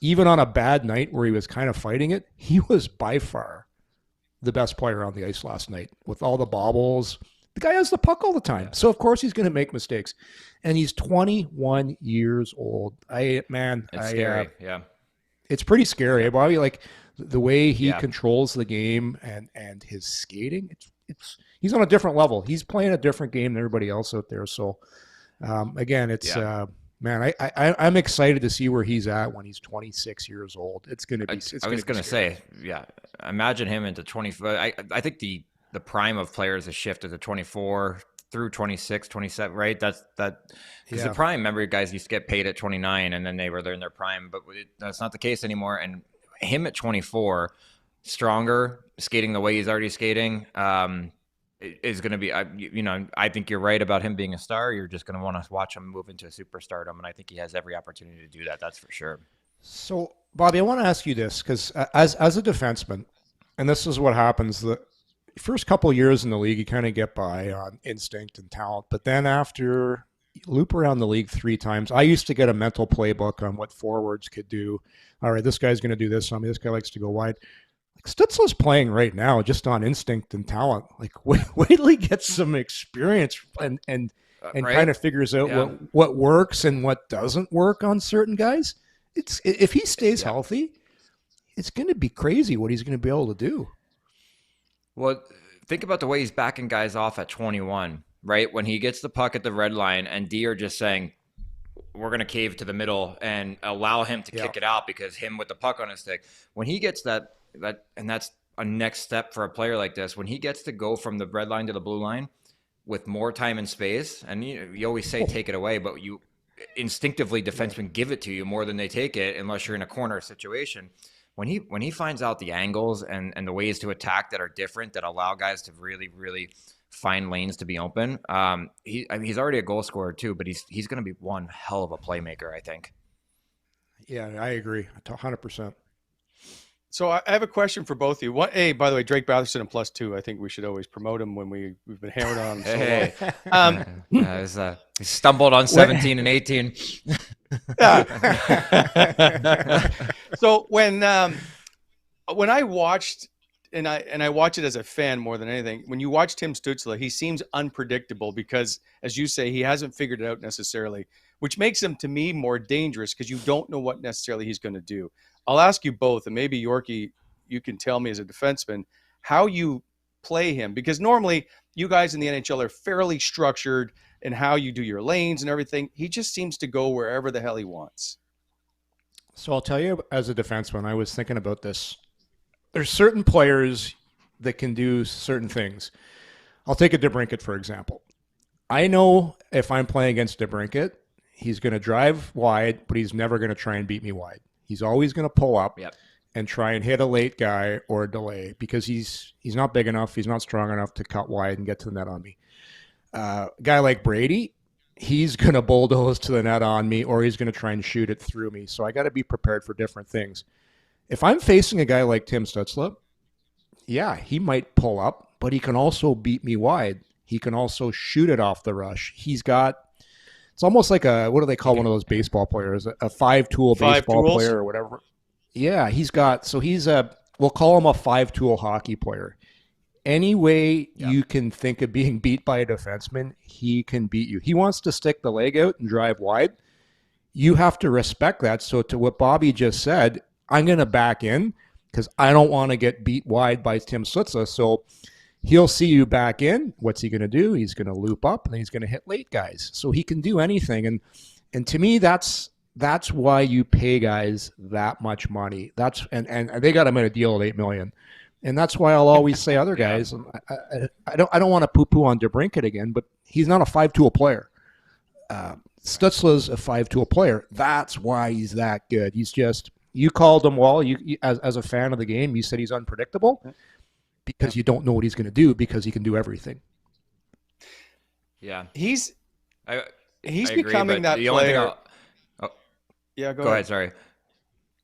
Even on a bad night where he was kind of fighting it, he was by far the best player on the ice last night with all the bobbles. The guy has the puck all the time. Yeah. So, of course, he's going to make mistakes. And he's 21 years old. It's scary. It's pretty scary. Bobby, like the way he controls the game and his skating, he's on a different level. He's playing a different game than everybody else out there. So, again, man, I'm excited to see where he's at when he's 26 years old. It's going to be. I was going to say, imagine him into 24. I think the prime of players has shifted to 24 through 26, 27, right? That's because the prime, remember, guys used to get paid at 29 and then they're in their prime, but that's not the case anymore. And him at 24, stronger, skating the way he's already skating, is going to be, I think you're right about him being a star. You're just going to want to watch him move into superstardom, and I think he has every opportunity to do that. That's for sure. So, Bobby, I want to ask you this, because as a defenseman, and this is what happens, the first couple of years in the league, you kind of get by on instinct and talent, but then after you loop around the league 3 times, I used to get a mental playbook on what forwards could do. All right, this guy's going to do this on me. This guy likes to go wide. Stützle's playing right now just on instinct and talent. Like, wait till he gets some experience and kind of figures out what works and what doesn't work on certain guys. If he stays healthy, it's going to be crazy what he's going to be able to do. Well, think about the way he's backing guys off at 21, right? When he gets the puck at the red line and D are just saying, we're going to cave to the middle and allow him to kick it out because him with the puck on his stick. When he gets that, and that's a next step for a player like this, when he gets to go from the red line to the blue line with more time and space, and you always say take it away, but you instinctively, defensemen give it to you more than they take it unless you're in a corner situation. When he finds out the angles and the ways to attack that are different, that allow guys to really, really find lanes to be open, he's already a goal scorer too, but he's going to be one hell of a playmaker, I think. Yeah, I agree 100%. So I have a question for both of you. Hey, by the way, Drake Batherson and +2. I think we should always promote him when we've been hammered on him so long. He stumbled on 17 and 18. So when I watched, and I watch it as a fan more than anything, when you watch Tim Stützle, he seems unpredictable because, as you say, he hasn't figured it out necessarily, which makes him, to me, more dangerous because you don't know what necessarily he's going to do. I'll ask you both, and maybe Yorkie, you can tell me as a defenseman how you play him, because normally you guys in the NHL are fairly structured in how you do your lanes and everything. He just seems to go wherever the hell he wants. So I'll tell you, as a defenseman, I was thinking about this. There's certain players that can do certain things. I'll take a DeBrincat, for example. I know if I'm playing against DeBrincat, he's going to drive wide, but he's never going to try and beat me wide. He's always going to pull up and try and hit a late guy or a delay because he's not big enough, he's not strong enough to cut wide and get to the net on me. A guy like Brady, he's going to bulldoze to the net on me, or he's going to try and shoot it through me. So I got to be prepared for different things. If I'm facing a guy like Tim Stützle, yeah, he might pull up, but he can also beat me wide. He can also shoot it off the rush. It's almost like what do they call one of those baseball players? A five-tool baseball player or whatever. Yeah, we'll call him a five-tool hockey player. Any way you can think of being beat by a defenseman, he can beat you. He wants to stick the leg out and drive wide. You have to respect that. So to what Bobby just said, I'm going to back in because I don't want to get beat wide by Tim Stützle. So he'll see you back in. What's he going to do? He's going to loop up, and then he's going to hit late guys. So he can do anything. And to me, that's why you pay guys that much money. And they got him in a deal at $8 million. And that's why I'll always say other guys. I don't want to poo-poo on DeBrincat again, but he's not a five-tool player. Stützle's a five-tool player. That's why he's that good. He's just, you called him, Wall, as a fan of the game, you said he's unpredictable. Because you don't know what he's going to do because he can do everything. Yeah. He's I becoming that player. Yeah, go ahead. Sorry.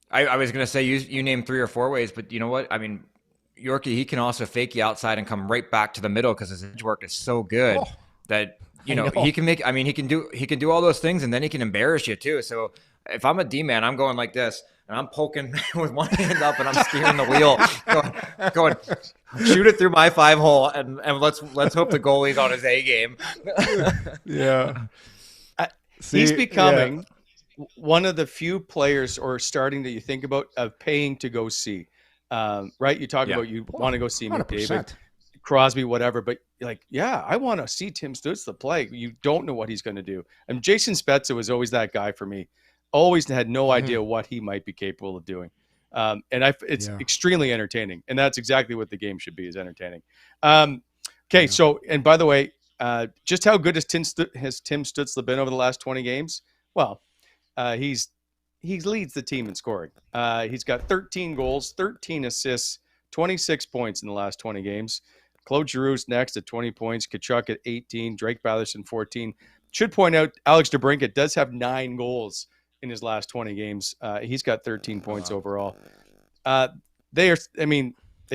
I was going to say you named 3 or 4 ways, but you know what? I mean, Yorkie, he can also fake you outside and come right back to the middle because his edge work is so good that he can make. I mean, he can do all those things, and then he can embarrass you too. So if I'm a D-man, I'm going like this. And I'm poking with one hand up, and I'm steering the wheel, going shoot it through my 5-hole, and let's hope the goalie's on his A game. Yeah, he's becoming one of the few players, or starting that you think about of paying to go see. Right? You talk about you want to go see McDavid, Crosby, whatever, but like, I want to see Tim Stützle play. You don't know what he's going to do. And Jason Spezza was always that guy for me. Always had no idea what he might be capable of doing. It's extremely entertaining. And that's exactly what the game should be, is entertaining. So, and by the way, just how good has Tim Stützle been over the last 20 games? Well, he leads the team in scoring. He's got 13 goals, 13 assists, 26 points in the last 20 games. Claude Giroux's next at 20 points, Tkachuk at 18, Drake Batherson 14. Should point out, Alex DeBrincat does have 9 goals in his last 20 games. He's got 13 points overall. They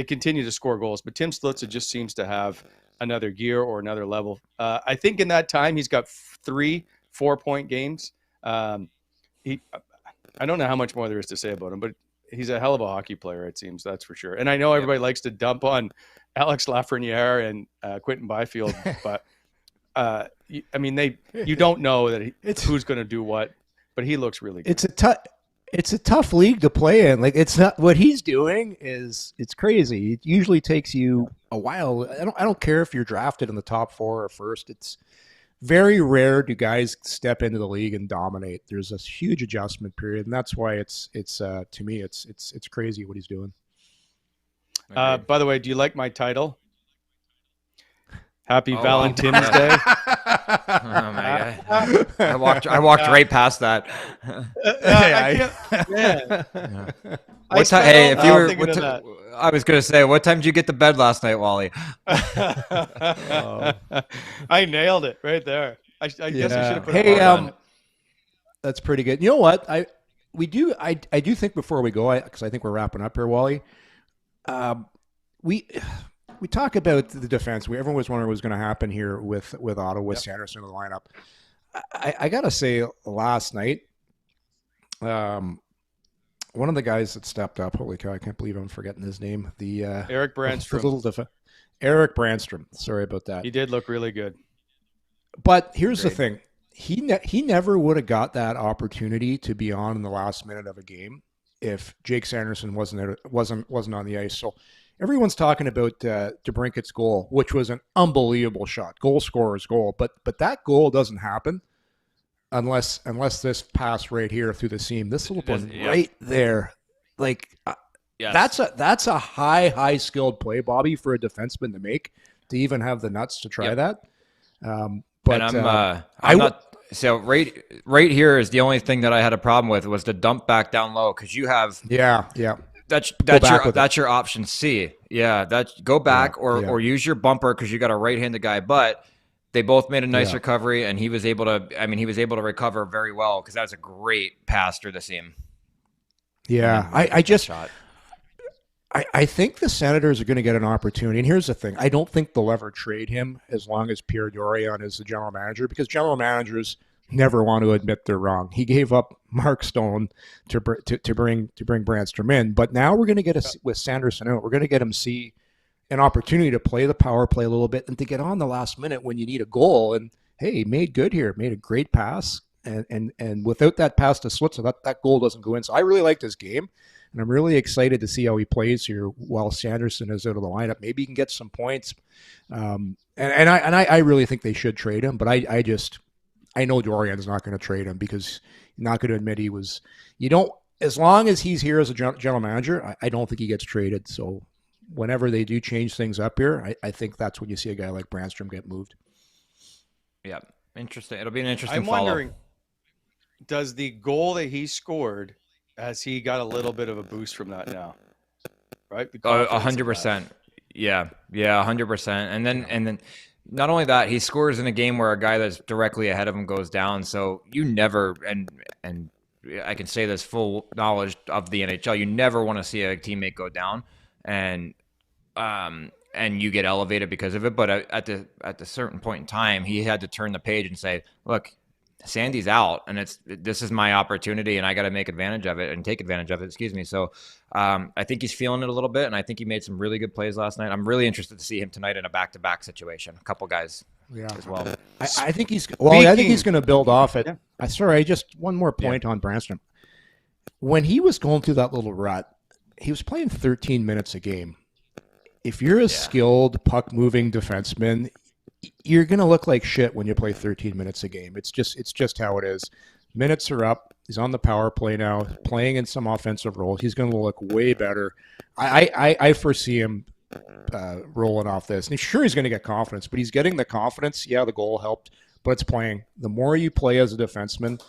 continue to score goals, but Tim Stützle just seems to have another gear or another level. I think in that time, he's got 3 4-point games. I don't know how much more there is to say about him, but he's a hell of a hockey player, it seems, that's for sure. And I know everybody likes to dump on Alex Lafreniere and Quentin Byfield, but you don't know that who's going to do what. But he looks really good. It's a tough league to play in. Like, it's not what he's doing it's crazy. It usually takes you a while. I don't care if you're drafted in the top 4 or first. It's very rare do guys step into the league and dominate. There's a huge adjustment period, and that's why it's to me it's crazy what he's doing. By the way, do you like my title? Happy Valentine's Day. Oh my God. I walked right past that. I was going to say, what time did you get to bed last night, Wally? I nailed it right there. I guess I should have put it on. That's pretty good. You know what? do. I do think before we go, because I think we're wrapping up here, Wally. We talk about the defense. Everyone was wondering what was going to happen here with Ottawa, with Sanderson in the lineup. I gotta say, last night, one of the guys that stepped up. Holy cow! I can't believe I'm forgetting his name. The Erik Brannstrom. Erik Brannstrom. Sorry about that. He did look really good. But here's the thing: he never would have got that opportunity to be on in the last minute of a game if Jake Sanderson wasn't on the ice. So everyone's talking about DeBrincat's goal, which was an unbelievable shot, goal scorer's goal. But that goal doesn't happen unless this pass right here through the seam, this little one right there, like that's a high skilled play, Bobby, for a defenseman to make, to even have the nuts to try that. But I'm not. So right here is the only thing that I had a problem with was the dump back down low, because you have that's your option C. Yeah, go back or use your bumper because you got a right-handed guy. But they both made a nice recovery, and he was able to. I mean, he was able to recover very well because that was a great pass through the seam. Yeah, I think the Senators are going to get an opportunity. And here's the thing: I don't think they'll ever trade him as long as Pierre Dorion is the general manager, because general managers never want to admit they're wrong. He gave up Mark Stone to bring Brannstrom in, but now we're going to get with Sanderson out. We're going to get him see an opportunity to play the power play a little bit and to get on the last minute when you need a goal. And hey, made good here, made a great pass, and without that pass to Stützle, that goal doesn't go in. So I really liked his game. And I'm really excited to see how he plays here while Sanderson is out of the lineup. Maybe he can get some points. And I really think they should trade him. But I know Dorian's not going to trade him because he's not going to admit he was. As long as he's here as a general manager, I don't think he gets traded. So whenever they do change things up here, I think that's when you see a guy like Brannstrom get moved. Yeah, interesting. It'll be an interesting. I'm wondering, does the goal that he scored, has he got a little bit of a boost from that now? Right? 100%. Yeah, 100%. And then not only that, he scores in a game where a guy that's directly ahead of him goes down. So you never, and I can say this full knowledge of the NHL, you never want to see a teammate go down and you get elevated because of it. But at the certain point in time, he had to turn the page and say, look, Sandy's out, and this is my opportunity, and I got to take advantage of it. Excuse me. So I think he's feeling it a little bit, and I think he made some really good plays last night. I'm really interested to see him tonight in a back-to-back situation. A couple guys as well. I think he's going to build off it. Yeah. Sorry, just one more point on Brannstrom. When he was going through that little rut, he was playing 13 minutes a game. If you're a skilled puck-moving defenseman, you're going to look like shit when you play 13 minutes a game. It's just how it is. Minutes are up. He's on the power play now, playing in some offensive roles. He's going to look way better. I foresee him rolling off this. And sure, he's going to get confidence, but he's getting the confidence. Yeah, the goal helped, but it's playing. The more you play as a defenseman,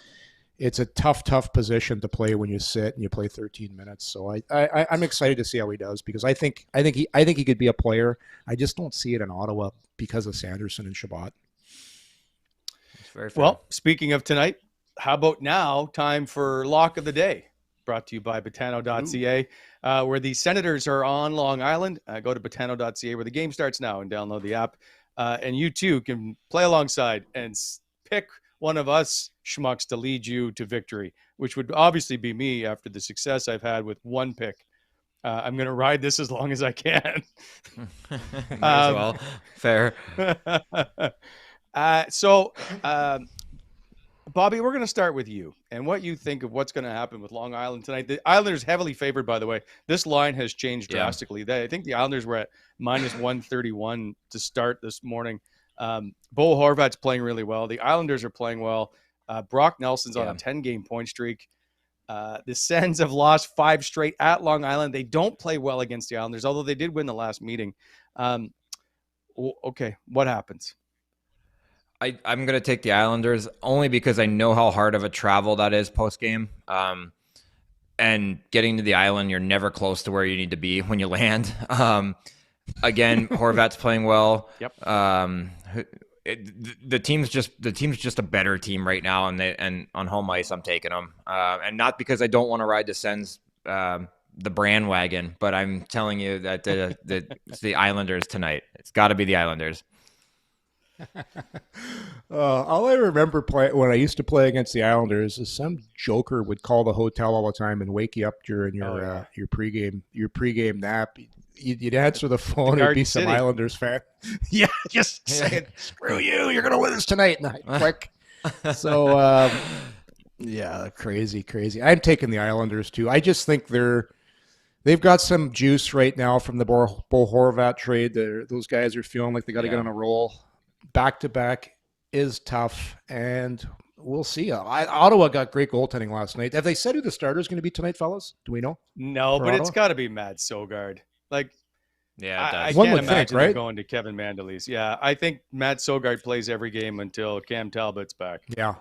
it's a tough position to play when you sit and you play 13 minutes. So I'm excited to see how he does, because I think he could be a player. I just don't see it in Ottawa because of Sanderson and Chabot. Very fair. Well, speaking of tonight, how about now? Time for Lock of the Day, brought to you by Botano.ca, where the Senators are on Long Island. Go to Botano.ca, where the game starts now, and download the app. And you too can play alongside and pick one of us schmucks to lead you to victory, which would obviously be me after the success I've had with one pick. I'm going to ride this as long as I can. Well, fair. So, Bobby, we're going to start with you and what you think of what's going to happen with Long Island tonight. The Islanders heavily favored, by the way. This line has changed drastically. I think the Islanders were at minus 131 to start this morning. Bo Horvat's playing really well. The Islanders are playing well. Brock Nelson's on a 10-game point streak. The Sens have lost 5 straight at Long Island. They don't play well against the Islanders, although they did win the last meeting. Okay, what happens? I'm going to take the Islanders only because I know how hard of a travel that is post-game. And getting to the island, you're never close to where you need to be when you land. Again, Horvat's playing well. Yep. the team's just a better team right now, and on home ice I'm taking them, and not because I don't want to ride the Sens the Brannwagon, but I'm telling you that it's the Islanders tonight. It's got to be the Islanders. All I remember when I used to play against the Islanders is some joker would call the hotel all the time and wake you up during your pregame nap. You'd answer the phone. It'd be some City. Islanders fan. Yeah, just saying, "Screw you! You're gonna win this tonight." Quick. So yeah, crazy. I'm taking the Islanders too. I just think they've got some juice right now from the Bo Horvat trade. Those guys are feeling like they got to get on a roll. Back-to-back is tough, and we'll see. Ottawa got great goaltending last night. Have they said who the starter is going to be tonight, fellas? Do we know? No, but it's got to be Matt Sogard. Like, Yeah, it does. I One can't would think, imagine right? them going to Kevin Mandolese. Yeah, I think Matt Sogard plays every game until Cam Talbot's back. Yeah.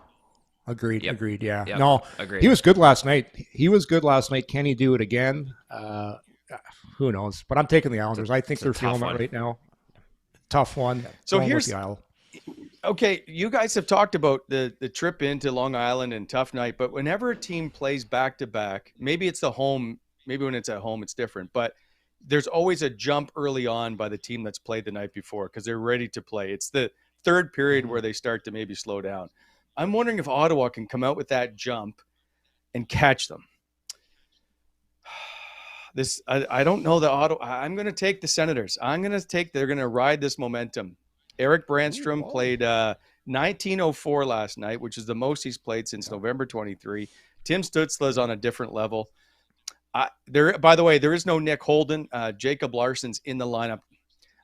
Agreed. Yep. Agreed. Yeah. Yep. No, Agreed. he was good last night. Can he do it again? Who knows? But I'm taking the Islanders. I think they're feeling it right now. Tough one. So Going with here's the Isle. okay. You guys have talked about the trip into Long Island and tough night, but whenever a team plays back to back, maybe it's the home. Maybe when it's at home, it's different. But there's always a jump early on by the team that's played the night before because they're ready to play. It's the third period where they start to maybe slow down. I'm wondering if Ottawa can come out with that jump and catch them. I don't know the Ottawa. I'm going to take the Senators. They're going to ride this momentum. Erik Brannstrom played 1904 last night, which is the most he's played since November 23. Tim Stützle is on a different level. By the way, there is no Nick Holden. Jacob Larsson's in the lineup.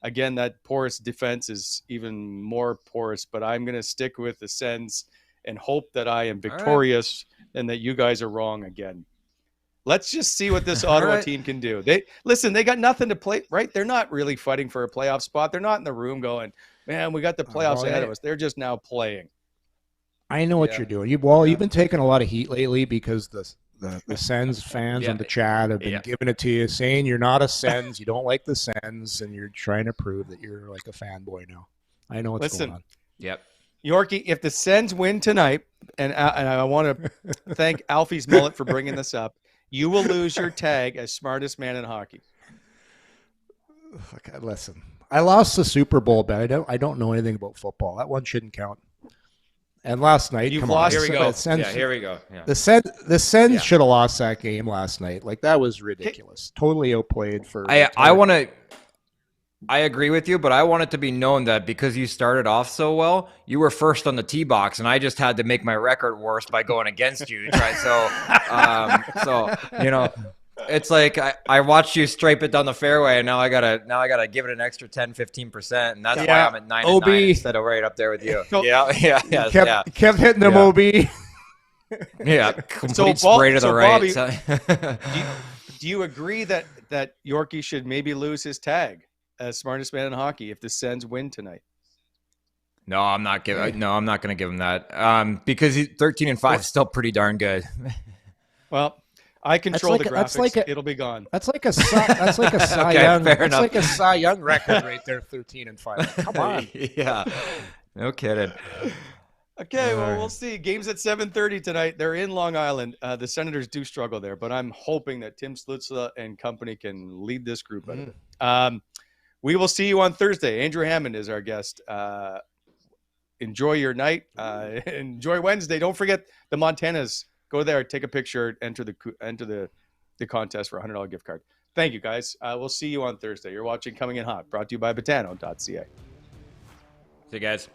Again, that porous defense is even more porous, but I'm going to stick with the Sens and hope that I am victorious and that you guys are wrong again. Let's just see what this Ottawa team can do. They got nothing to play, right? They're not really fighting for a playoff spot. They're not in the room going, man, we got the playoffs ahead of us. They're just now playing. I know what you're doing. You've been taking a lot of heat lately because the Sens fans on the chat have been giving it to you, saying you're not a Sens, you don't like the Sens, and you're trying to prove that you're like a fanboy now. I know what's going on. Yep. Yorkie, if the Sens win tonight, and I want to thank Alfie's mullet for bringing this up, you will lose your tag as smartest man in hockey. Okay, listen, I lost the Super Bowl bet. I don't know anything about football. That one shouldn't count. And last night, You've lost. Here we go. Sens, Here we go. Yeah. The Sens should have lost that game last night. Like, that was ridiculous. Totally outplayed for. I agree with you, but I want it to be known that because you started off so well, you were first on the tee box, and I just had to make my record worse by going against you. Right? So it's like I watched you stripe it down the fairway, and now I gotta give it an extra 10-15%, and that's why I'm at 9-9 instead of right up there with you. Kept hitting them OB. Yeah, complete spray to the right. Bobby, do you agree that Yorkie should maybe lose his tag as smartest man in hockey if the Sens win tonight? No, I'm not going to give him that because 13-5 is still pretty darn good. Well, I control the graphics. It'll be gone. That's like a Cy Young. That's like a Cy Young record right there. 13-5. Come on. Yeah. No kidding. Okay, well, we'll see. Game's at 7:30 tonight. They're in Long Island. The Senators do struggle there, but I'm hoping that Tim Stützle and company can lead this group out of it. We will see you on Thursday. Andrew Hammond is our guest. Enjoy your night. Enjoy Wednesday. Don't forget the Montanas. Go there, take a picture, enter the contest for a $100 gift card. Thank you, guys. We'll see you on Thursday. You're watching Coming in Hot, brought to you by Botano.ca. See you guys.